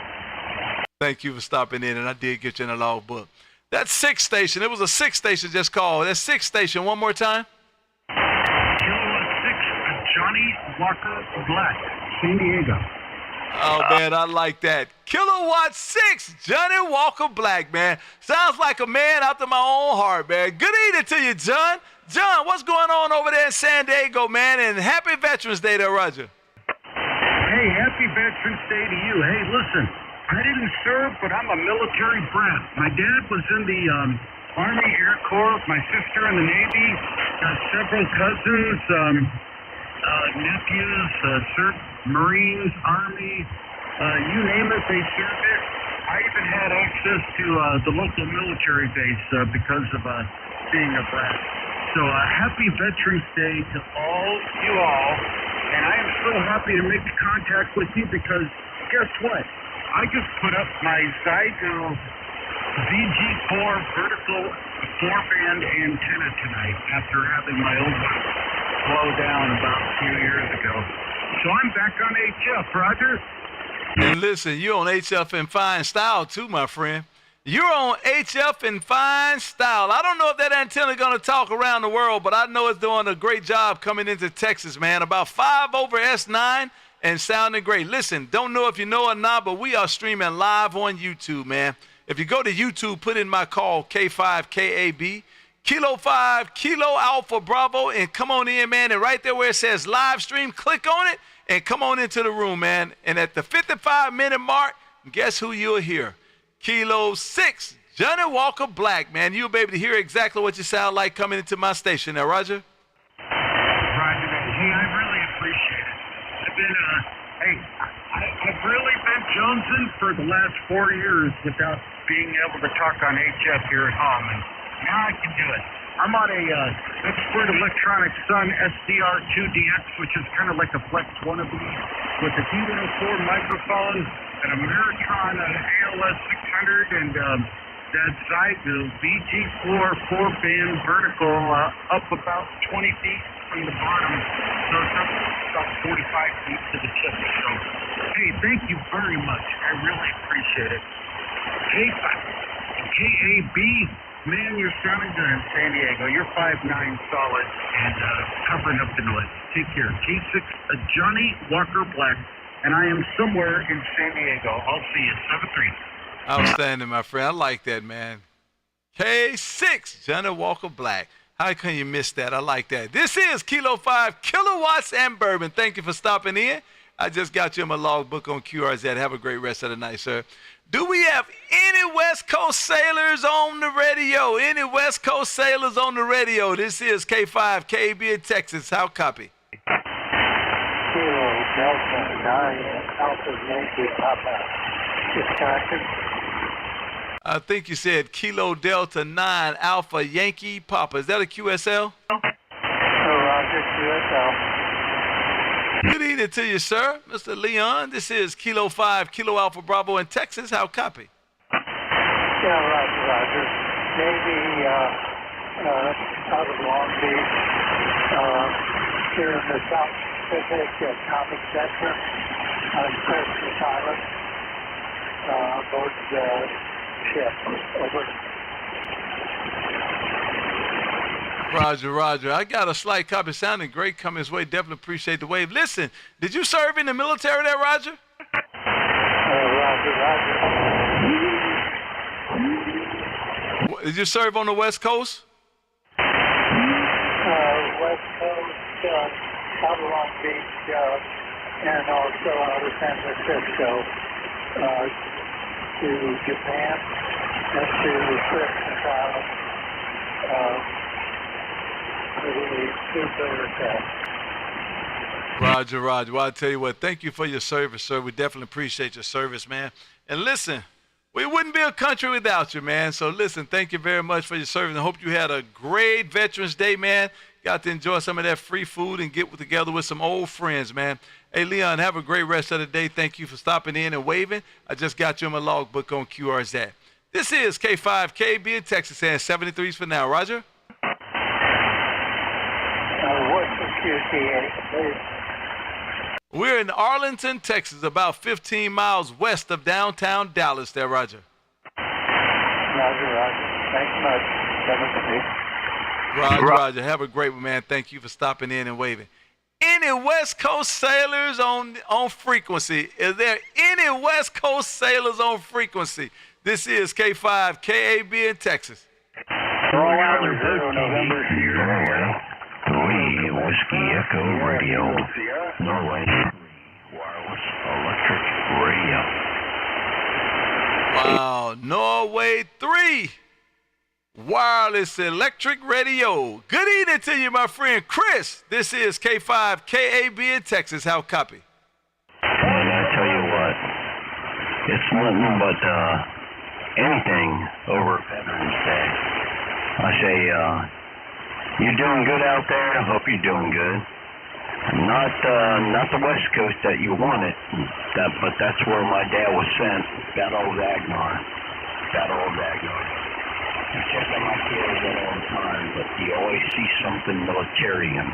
Thank you for stopping in, and I did get you in the logbook. That 6 station, it was a 6 station just called. That 6 station, one more time. Kilowatt 6, Johnny Walker Black, San Diego. Oh, man, I like that. Kilowatt 6, Johnny Walker Black, man. Sounds like a man after my own heart, man. Good evening to you, John. John, what's going on over there in San Diego, man? And happy Veterans Day there, Roger. Hey, happy Veterans Day to you. Hey, listen, I didn't serve, but I'm a military brat. My dad was in the Army Air Corps, my sister in the Navy, got several cousins, nephews, served Marines, Army, you name it, they served it. I even had access to the local military base because of being a brat. So happy Veterans Day to you all, and I am so happy to make contact with you because guess what? I just put up my Zygo VG4 vertical 4-band antenna tonight after having my old one blow down about a few years ago. So I'm back on HF, Roger. And listen, you're on HF in fine style too, my friend. You're on HF in fine style. I don't know if that antenna is going to talk around the world, but I know it's doing a great job coming into Texas, man. About 5 over S9 and sounding great. Listen, don't know if you know or not, but we are streaming live on YouTube, man. If you go to YouTube, put in my call, K5KAB, Kilo 5, Kilo Alpha Bravo, and come on in, man. And right there where it says live stream, click on it and come on into the room, man. And at the 55-minute mark, guess who you'll hear? Kilo 6, Johnny Walker Black, man. You'll be able to hear exactly what you sound like coming into my station now, Roger. Roger that. Hey, I really appreciate it. I've really been jonesing for the last 4 years without being able to talk on HF here at home, and now I can do it. I'm on a Expert Electronic Sun SDR2DX, which is kind of like a Flex wannabe, with a D104 microphone, an Ameritron ALS 600, and that Zygu VG4 4-band vertical up about 20 feet from the bottom, so it's up about 45 feet to the tip. So, hey, thank you very much. I really appreciate it. KAB, man, you're sounding good in San Diego. You're 5'9" solid and covering up the noise. Take care. K6, Johnny Walker Black, and I am somewhere in San Diego. I'll see you. 7-3. Outstanding, my friend. I like that, man. K6, Johnny Walker Black. How can you miss that? I like that. This is Kilo 5, Kilowatts and Bourbon. Thank you for stopping in. I just got you in my logbook on QRZ. Have a great rest of the night, sir. Do we have any West Coast sailors on the radio? Any West Coast sailors on the radio? This is K5, KB in Texas. How copy? Kilo Delta 9, Alpha Yankee Papa. Disconnected. I think you said Kilo Delta 9 Alpha Yankee Papa. Is that a QSL? Roger, QSO. Good evening to you, sir. Mr. Leon, this is Kilo 5, Kilo Alpha Bravo in Texas. How copy? Yeah, Roger. Maybe out of Long Beach, here in the South Pacific Atomic Sector on Christmas Island, aboard the ship. Over. Roger. I got a slight copy. Sounding great. Coming his way. Definitely appreciate the wave. Listen, did you serve in the military there, Roger? Roger. Did you serve on the West Coast? West Coast, out of Long Beach, and also out of San Francisco, to Japan, and to Christmas Island. Roger. Well, I tell you what, thank you for your service, sir. We definitely appreciate your service, man. And listen, we wouldn't be a country without you, man. So listen, thank you very much for your service. I hope you had a great Veterans Day, man. Got to enjoy some of that free food and get together with some old friends, man. Hey, Leon, have a great rest of the day. Thank you for stopping in and waving. I just got you in my logbook on QRZ. This is K5 KB in Texas, and 73s for now. Roger? We're in Arlington, Texas, about 15 miles west of downtown Dallas there, Roger. Roger. Thanks much. Roger. Have a great one, man. Thank you for stopping in and waving. Any West Coast sailors on frequency? Is there any West Coast sailors on frequency? This is K5 KAB in Texas. November. Whiskey Echo Radio, Norway Wireless Electric Radio. Wow, Norway 3 Wireless Electric Radio. Good evening to you, my friend Chris. This is K5 KAB in Texas. How copy? And I tell you what, it's nothing but anything over Veterans Day. I say, you're doing good out there. I hope you're doing good. Not the West Coast that you wanted, but that's where my dad was sent. That old Agnar. I check on my kids all the time, but you always see something militarian.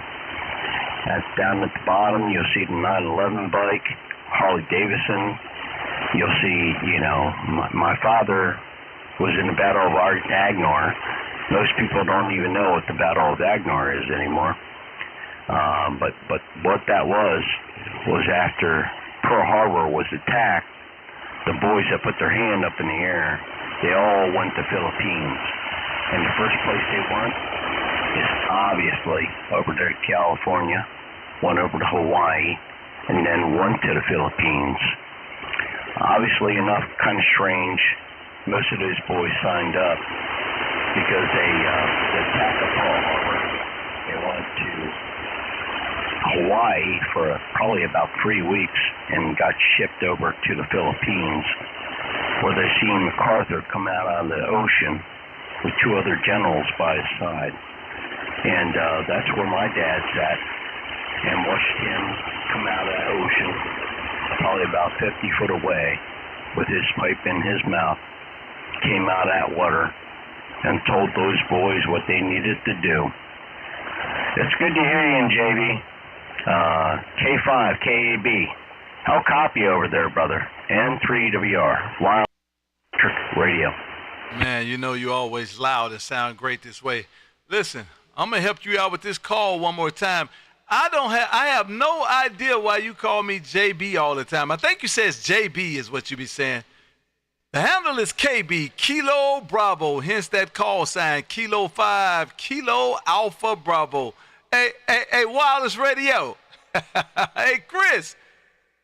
Down at the bottom, you'll see the 911 bike, Harley Davidson. You'll see, my father was in the Battle of Agnar. Most people don't even know what the Battle of Agnar is anymore. But what that was after Pearl Harbor was attacked, the boys that put their hand up in the air, they all went to Philippines. And the first place they went is obviously over to California, one over to Hawaii, and then one to the Philippines. Obviously enough, kind of strange, most of those boys signed up because the attack of Pearl Harbor, they went to Hawaii for probably about 3 weeks and got shipped over to the Philippines, where they seen MacArthur come out of the ocean with 2 other generals by his side. And that's where my dad sat and watched him come out of the ocean, probably about 50 foot away, with his pipe in his mouth, came out of that water and told those boys what they needed to do. It's good to hear you, JB. K5, KAB. How copy over there, brother? N3WR, Wild Radio. Man, you're always loud and sound great this way. Listen, I'm going to help you out with this call one more time. I have no idea why you call me JB all the time. I think you says JB is what you be saying. The handle is KB, Kilo Bravo, hence that call sign, Kilo 5, Kilo Alpha Bravo. Hey, Wireless Radio. Hey, Chris.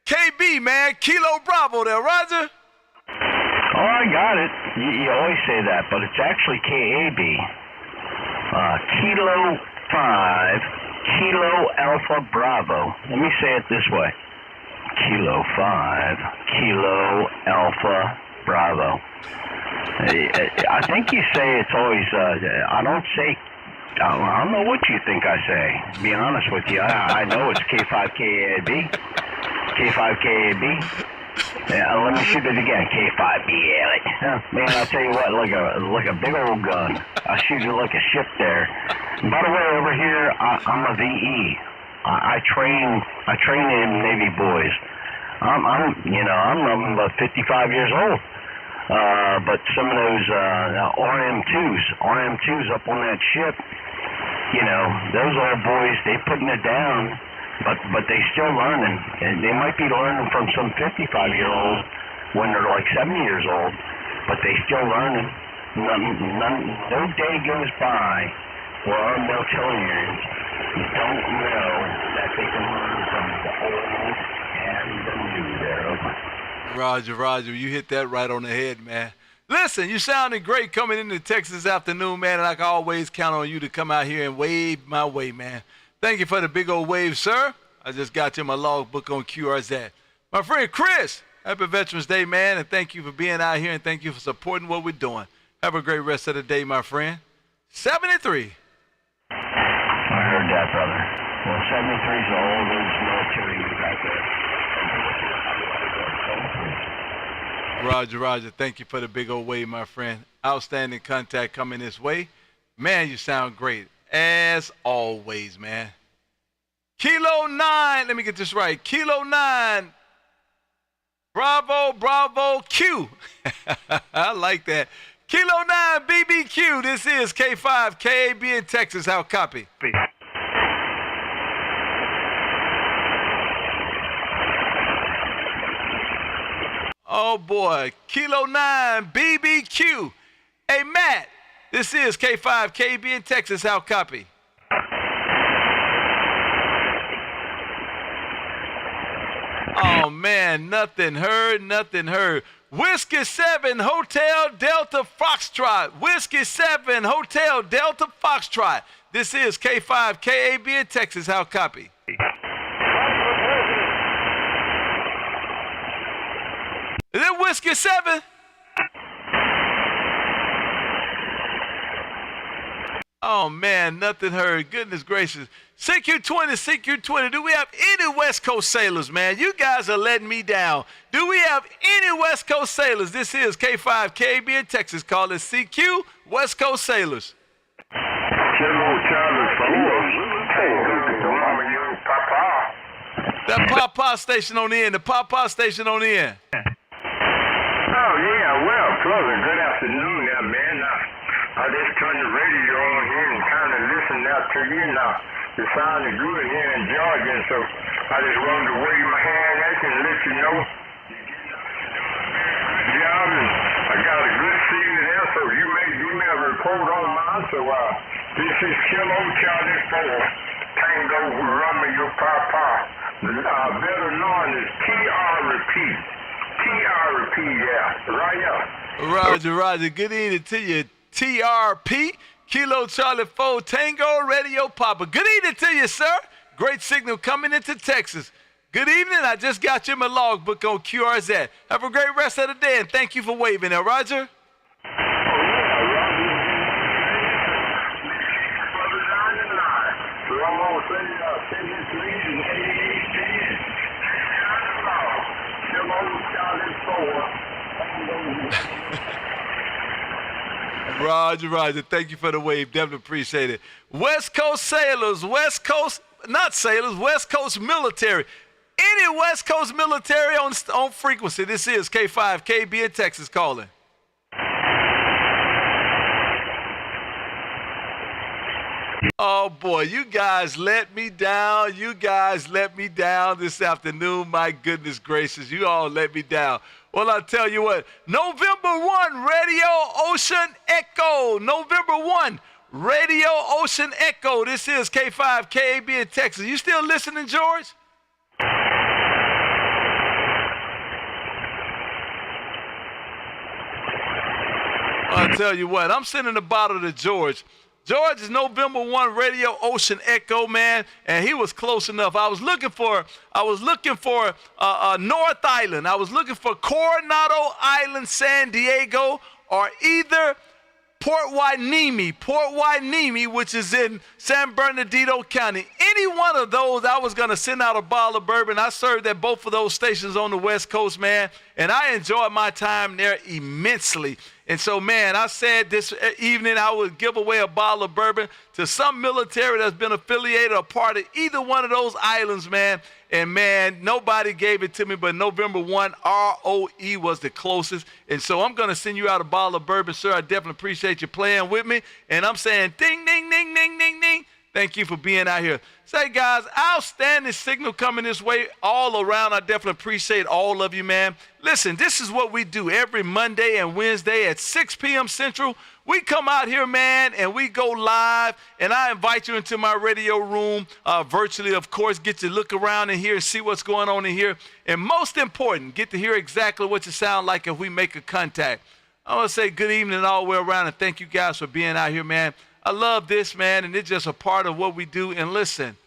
KB, man, Kilo Bravo there, Roger. Oh, I got it. You always say that, but it's actually KAB. Kilo 5, Kilo Alpha Bravo. Let me say it this way. Kilo 5, Kilo Alpha Bravo. I think you say it's always, I don't say, I don't know what you think I say. To be honest with you, I know it's K5KAB. K5KAB. Yeah, let me shoot it again. K5B. Man, I'll tell you what, like a big old gun. I shoot it like a ship there. And by the way, over here, I'm a VE. I train in Navy boys. I'm about 55 years old. But some of those RM2s up on that ship, those old boys, they putting it down, but they still learning. And they might be learning from some 55-year-old when they're like 70 years old, but they still learning. No day goes by where our militarians don't know that they can learn from the old and the new there. Roger, you hit that right on the head, man. Listen, you sounded great coming into Texas this afternoon, man, and I can always count on you to come out here and wave my way, man. Thank you for the big old wave, sir. I just got you my logbook on QRZ. My friend Chris, happy Veterans Day, man, and thank you for being out here, and thank you for supporting what we're doing. Have a great rest of the day, my friend. 73. I heard that, brother. Well, 73 is the oldest military you got there. Roger. Thank you for the big old wave, my friend. Outstanding contact coming this way. Man, you sound great. As always, man. Kilo 9. Let me get this right. Kilo 9. Bravo, Q. I like that. Kilo 9 BBQ. This is K5 KAB in Texas. How copy? Oh boy, Kilo 9 BBQ. Hey Matt, this is K5 KB in Texas. How copy? Oh man, nothing heard. Whiskey 7 Hotel Delta Foxtrot. Whiskey 7 Hotel Delta Foxtrot. This is K5 KAB in Texas. How copy? Is it Whiskey 7? Oh, man, nothing heard. Goodness gracious. CQ20. Do we have any West Coast sailors, man? You guys are letting me down. Do we have any West Coast sailors? This is K5 KB in Texas. Call it CQ West Coast Sailors. Kilo Charlie 4. That Papa station on the end. The Papa station on the end. Oh, yeah, well, brother, good afternoon now, man. I just turned the radio on here and kind of listened out to you now. It sounded good here in Georgia, so I just wanted to wave my hand at you and let you know. Job, and I got a good season there, so you may give me a report on mine. So this is Kilo Charlie 4, Tango Romeo Papa, better known as TRP. TRP, yeah, right here. Roger. Good evening to you, TRP, Kilo Charlie 4, Tango Radio Papa. Good evening to you, sir. Great signal coming into Texas. Good evening. I just got you in my logbook on QRZ. Have a great rest of the day, and thank you for waving there, Roger. Roger. Thank you for the wave. Definitely appreciate it. West Coast sailors, West Coast military. Any West Coast military on frequency. This is K5, KB in Texas calling. Oh, boy, you guys let me down. This afternoon. My goodness gracious, you all let me down. Well, I'll tell you what, November 1, Radio Ocean Echo. November 1, Radio Ocean Echo. This is K5, KAB in Texas. You still listening, George? I'll tell you what, I'm sending a bottle to George. George is November 1 Radio Ocean Echo, man, and he was close enough. I was looking for North Island. I was looking for Coronado Island, San Diego, or either Port Hueneme, which is in San Bernardino County. Any one of those, I was going to send out a bottle of bourbon. I served at both of those stations on the West Coast, man, and I enjoyed my time there immensely. And so, man, I said this evening I would give away a bottle of bourbon to some military that's been affiliated or part of either one of those islands, man. And, man, nobody gave it to me, but November 1, ROE was the closest. And so I'm going to send you out a bottle of bourbon, sir. I definitely appreciate you playing with me. And I'm saying ding, ding, ding, ding, ding, ding. Thank you for being out here. Say, guys, outstanding signal coming this way all around. I definitely appreciate all of you, man. Listen, this is what we do every Monday and Wednesday at 6 p.m. Central. We come out here, man, and we go live, and I invite you into my radio room virtually, of course, get to look around in here and see what's going on in here. And most important, get to hear exactly what you sound like if we make a contact. I want to say good evening all the way around, and thank you guys for being out here, man. I love this, man, and it's just a part of what we do. And listen,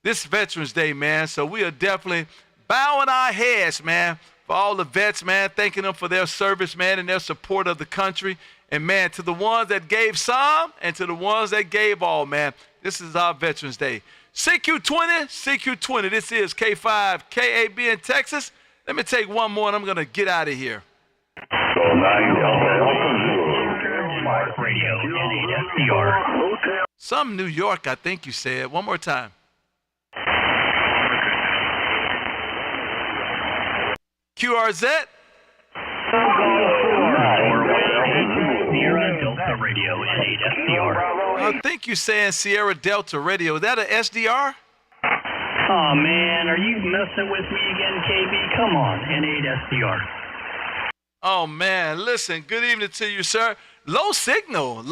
this Veterans Day, man, so we are definitely bowing our heads, man, for all the vets, man, thanking them for their service, man, and their support of the country. And, man, to the ones that gave some and to the ones that gave all, man, this is our Veterans Day. CQ20, this is K5, KAB in Texas. Let me take one more, and I'm going to get out of here. Radio NASCR. Some New York, I think you said. One more time. QRZ. Sierra Delta Radio NASCR. I think you're saying Sierra Delta Radio. Is that an SDR? Oh, man, are you messing with me again, KB? Come on, N8SDR. Oh, man, listen, good evening to you, sir. Low signal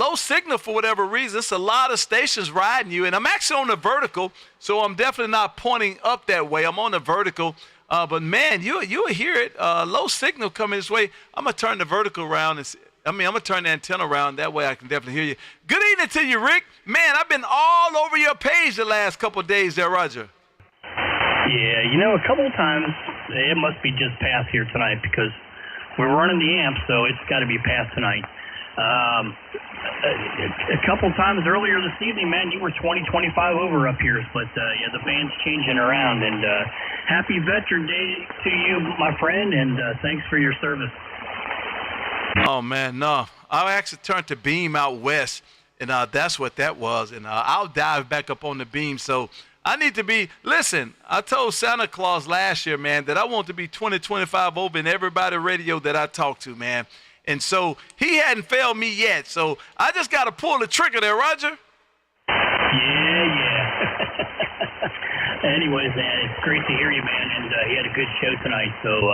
for whatever reason. It's a lot of stations riding you, and I'm actually on the vertical, so I'm definitely not pointing up that way. I'm on the vertical, but man, you'll hear it. Low signal coming this way. I'm gonna turn the vertical around, I'm gonna turn the antenna around. That way I can definitely hear you. Good evening to you, Rick. Man, I've been all over your page the last couple of days there, Roger. Yeah, a couple of times it must be just past here tonight because we're running the amp, so it's got to be past tonight. A couple times earlier this evening, man, you were 20, 25 over up here, but yeah, the band's changing around. And happy Veteran Day to you, my friend, and thanks for your service. Oh man, no, I actually turned the beam out west, and that's what that was. And I'll dive back up on the beam. So I need to be, listen, I told Santa Claus last year, man, that I want to be 20, 25 over in everybody radio that I talk to, man. And so he hadn't failed me yet. So I just got to pull the trigger there, Roger. Yeah. Anyways, man, it's great to hear you, man, and he had a good show tonight, so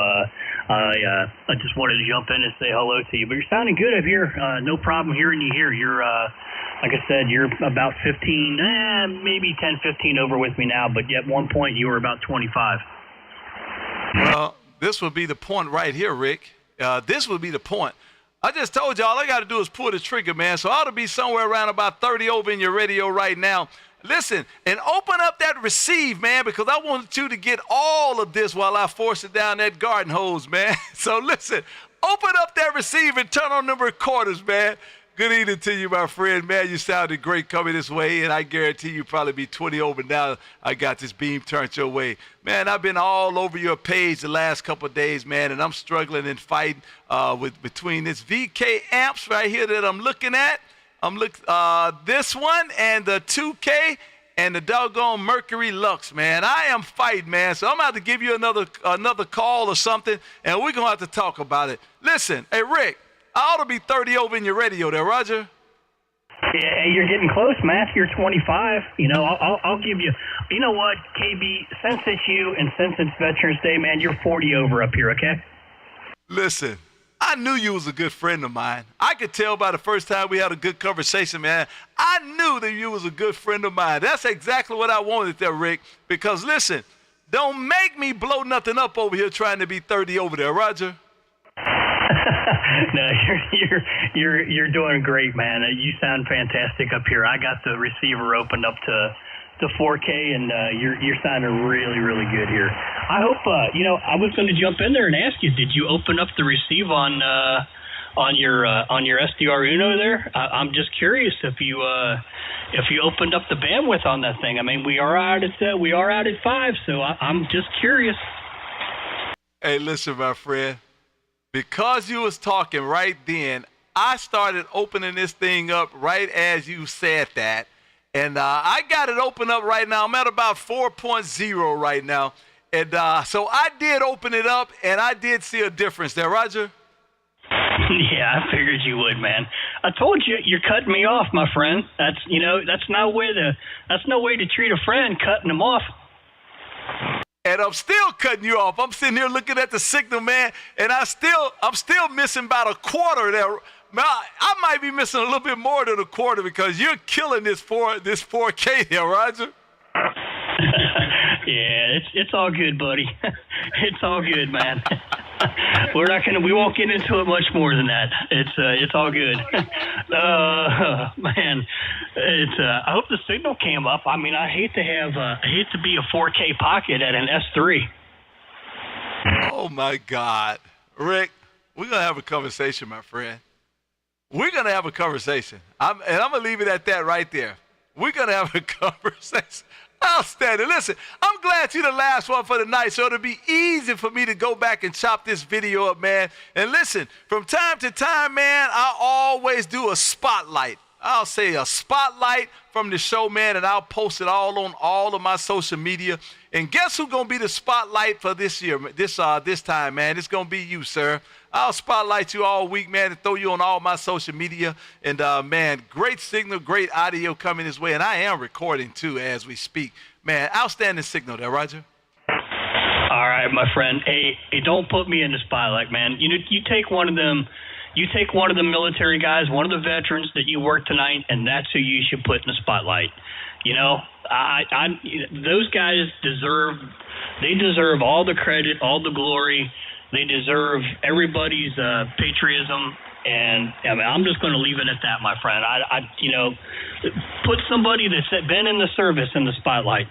I just wanted to jump in and say hello to you. But you're sounding good up here. No problem hearing you here. You're, like I said, you're about 15, maybe 10, 15 over with me now, but at one point you were about 25. Well, this would be the point right here, Rick. This would be the point. I just told you all I got to do is pull the trigger, man, so I ought to be somewhere around about 30 over in your radio right now. Listen, and open up that receive, man, because I want you to get all of this while I force it down that garden hose, man. So listen, open up that receive and turn on the recorders, man. Good evening to you, my friend. Man, you sounded great coming this way, and I guarantee you probably be 20 over now. I got this beam turned your way. Man, I've been all over your page the last couple of days, man, and I'm struggling and fighting between this VK amps right here that I'm looking at. This one and the 2K and the doggone Mercury Lux, man. I am fighting, man. So I'm about to give you another call or something, and we're going to have to talk about it. Listen, hey, Rick, I ought to be 30 over in your radio there, Roger. Yeah, you're getting close, Matt. You're 25. You know, I'll give you. You know what, KB? Since it's you and since it's Veterans Day, man, you're 40 over up here, okay? Listen, I knew you was a good friend of mine. I could tell by the first time we had a good conversation, man. I knew that you was a good friend of mine. That's exactly what I wanted there, Rick. Because listen, don't make me blow nothing up over here trying to be 30 over there, Roger. No, you're doing great, man. You sound fantastic up here. I got the receiver opened up to 4K, and you're sounding really, really good here. I hope I was going to jump in there and ask you, did you open up the receive on your SDR Uno there? I'm just curious if you opened up the bandwidth on that thing. I mean, we are out at 5, so I'm just curious. Hey, listen, my friend. Because you was talking right then, I started opening this thing up right as you said that. And I got it open up right now. I'm at about 4.0 right now. And so I did open it up, and I did see a difference there, Roger. Yeah, I figured you would, man. I told you, you're cutting me off, my friend. That's no way to treat a friend, cutting them off. And I'm still cutting you off. I'm sitting here looking at the signal, man, and I'm still missing about a quarter there. I might be missing a little bit more than a quarter because you're killing this 4K there, Roger. Yeah, it's all good, buddy. It's all good, man. We won't get into it much more than that. It's all good. Man, I hope the signal came up. I mean, I hate to be a 4K pocket at an S3. Oh my God, Rick, we're gonna have a conversation, my friend. We're gonna have a conversation. I'm gonna leave it at that right there. We're gonna have a conversation. Outstanding. Listen, I'm glad you're the last one for the night, so it'll be easy for me to go back and chop this video up, man. And listen, from time to time, man, I always do a spotlight. I'll say a spotlight from the show, man, and I'll post it all on all of my social media. And guess who's gonna be the spotlight for this year, this time, man? It's gonna be you, sir. I'll spotlight you all week, man, and throw you on all my social media. And, man, great signal, great audio coming this way. And I am recording, too, as we speak. Man, outstanding signal there, Roger. All right, my friend. Hey, don't put me in the spotlight, man. You take one of them. You take one of the military guys, one of the veterans that you work tonight, and that's who you should put in the spotlight. You know, those guys deserve all the credit, all the glory. They deserve everybody's patriotism, and I mean, I'm just going to leave it at that, my friend. Put somebody that's been in the service in the spotlight.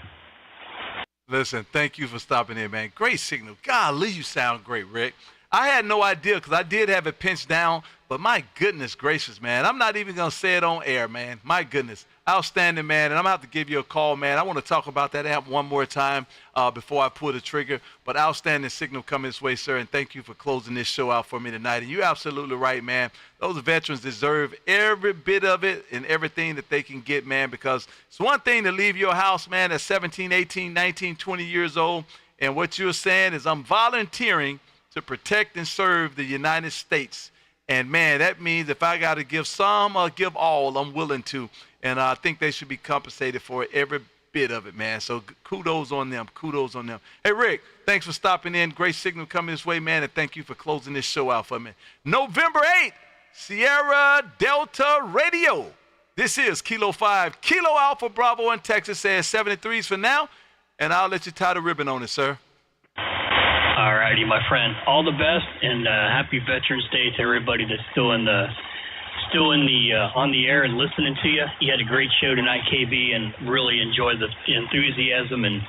Listen, thank you for stopping in, man. Great signal. Golly, you sound great, Rick. I had no idea because I did have it pinched down, but my goodness gracious, man. I'm not even going to say it on air, man. My goodness. Outstanding, man. And I'm going to have to give you a call, man. I want to talk about that amp one more time before I pull the trigger. But outstanding signal coming this way, sir. And thank you for closing this show out for me tonight. And you're absolutely right, man. Those veterans deserve every bit of it and everything that they can get, man, because it's one thing to leave your house, man, at 17, 18, 19, 20 years old. And what you're saying is I'm volunteering to protect and serve the United States. And, man, that means if I got to give some or give all, I'm willing to. And I think they should be compensated for every bit of it, man. So kudos on them. Kudos on them. Hey, Rick, thanks for stopping in. Great signal coming this way, man. And thank you for closing this show out for me. November 8th, Sierra Delta Radio. This is Kilo 5, Kilo Alpha Bravo in Texas. Says 73s for now. And I'll let you tie the ribbon on it, sir. All righty, my friend. All the best, and happy Veterans Day to everybody that's still on the air and listening to you. You had a great show tonight, KB, and really enjoyed the enthusiasm and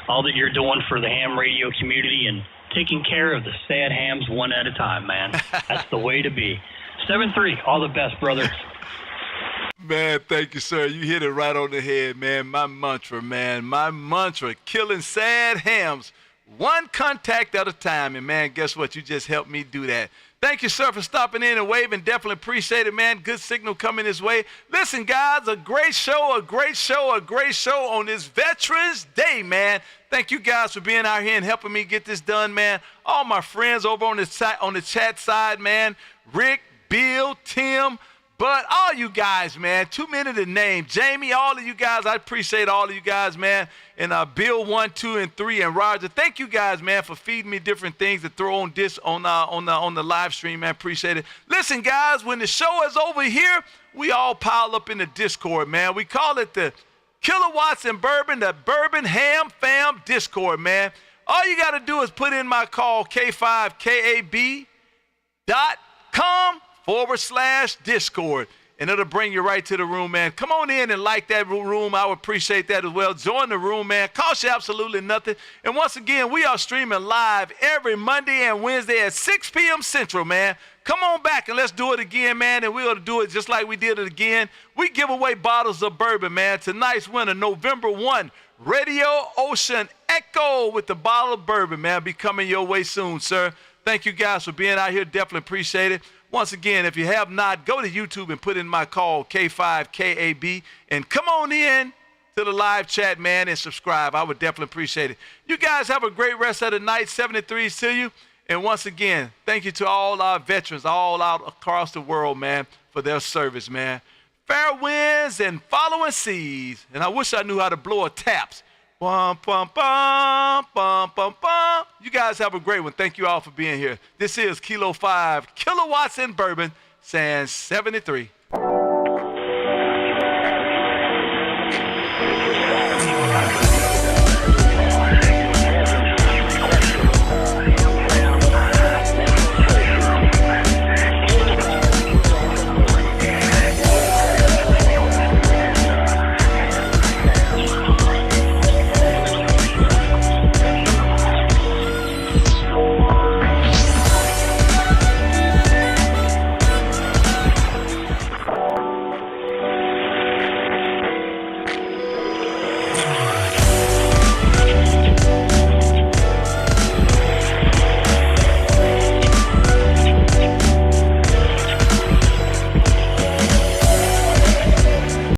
all that you're doing for the ham radio community and taking care of the sad hams one at a time, man. That's the way to be. 7-3. All the best, brother. Man, thank you, sir. You hit it right on the head, man. My mantra, man. My mantra, killing sad hams one contact at a time. And, man, guess what? You just helped me do that. Thank you, sir, for stopping in and waving. Definitely appreciate it, man. Good signal coming this way. Listen, guys, a great show on this Veterans Day, man. Thank you guys for being out here and helping me get this done, man. All my friends over on the chat side, man. Rick, Bill, Tim, but all you guys, man, too many to name. Jamie, all of you guys, I appreciate all of you guys, man. And Bill 1, 2, and 3, and Roger. Thank you guys, man, for feeding me different things to throw on this on the live stream, man. Appreciate it. Listen, guys, when the show is over here, we all pile up in the Discord, man. We call it the Kilowatts and Bourbon, the Bourbon Ham Fam Discord, man. All you got to do is put in my call, k5kab.com/Discord. And it'll bring you right to the room, man. Come on in and like that room. I would appreciate that as well. Join the room, man. Cost you absolutely nothing. And once again, we are streaming live every Monday and Wednesday at 6 p.m. Central, man. Come on back and let's do it again, man. And we'll do it just like we did it again. We give away bottles of bourbon, man. Tonight's winner, November 1, Radio Ocean Echo with the bottle of bourbon, man. Be coming your way soon, sir. Thank you guys for being out here. Definitely appreciate it. Once again, if you have not, go to YouTube and put in my call, K5KAB, and come on in to the live chat, man, and subscribe. I would definitely appreciate it. You guys have a great rest of the night. 73s to you. And once again, thank you to all our veterans all out across the world, man, for their service, man. Fair winds and following seas. And I wish I knew how to blow a taps. Bum, bum, bum, bum, bum, bum. You guys have a great one. Thank you all for being here. This is Kilo 5, Kilowatts and Bourbon, saying 73.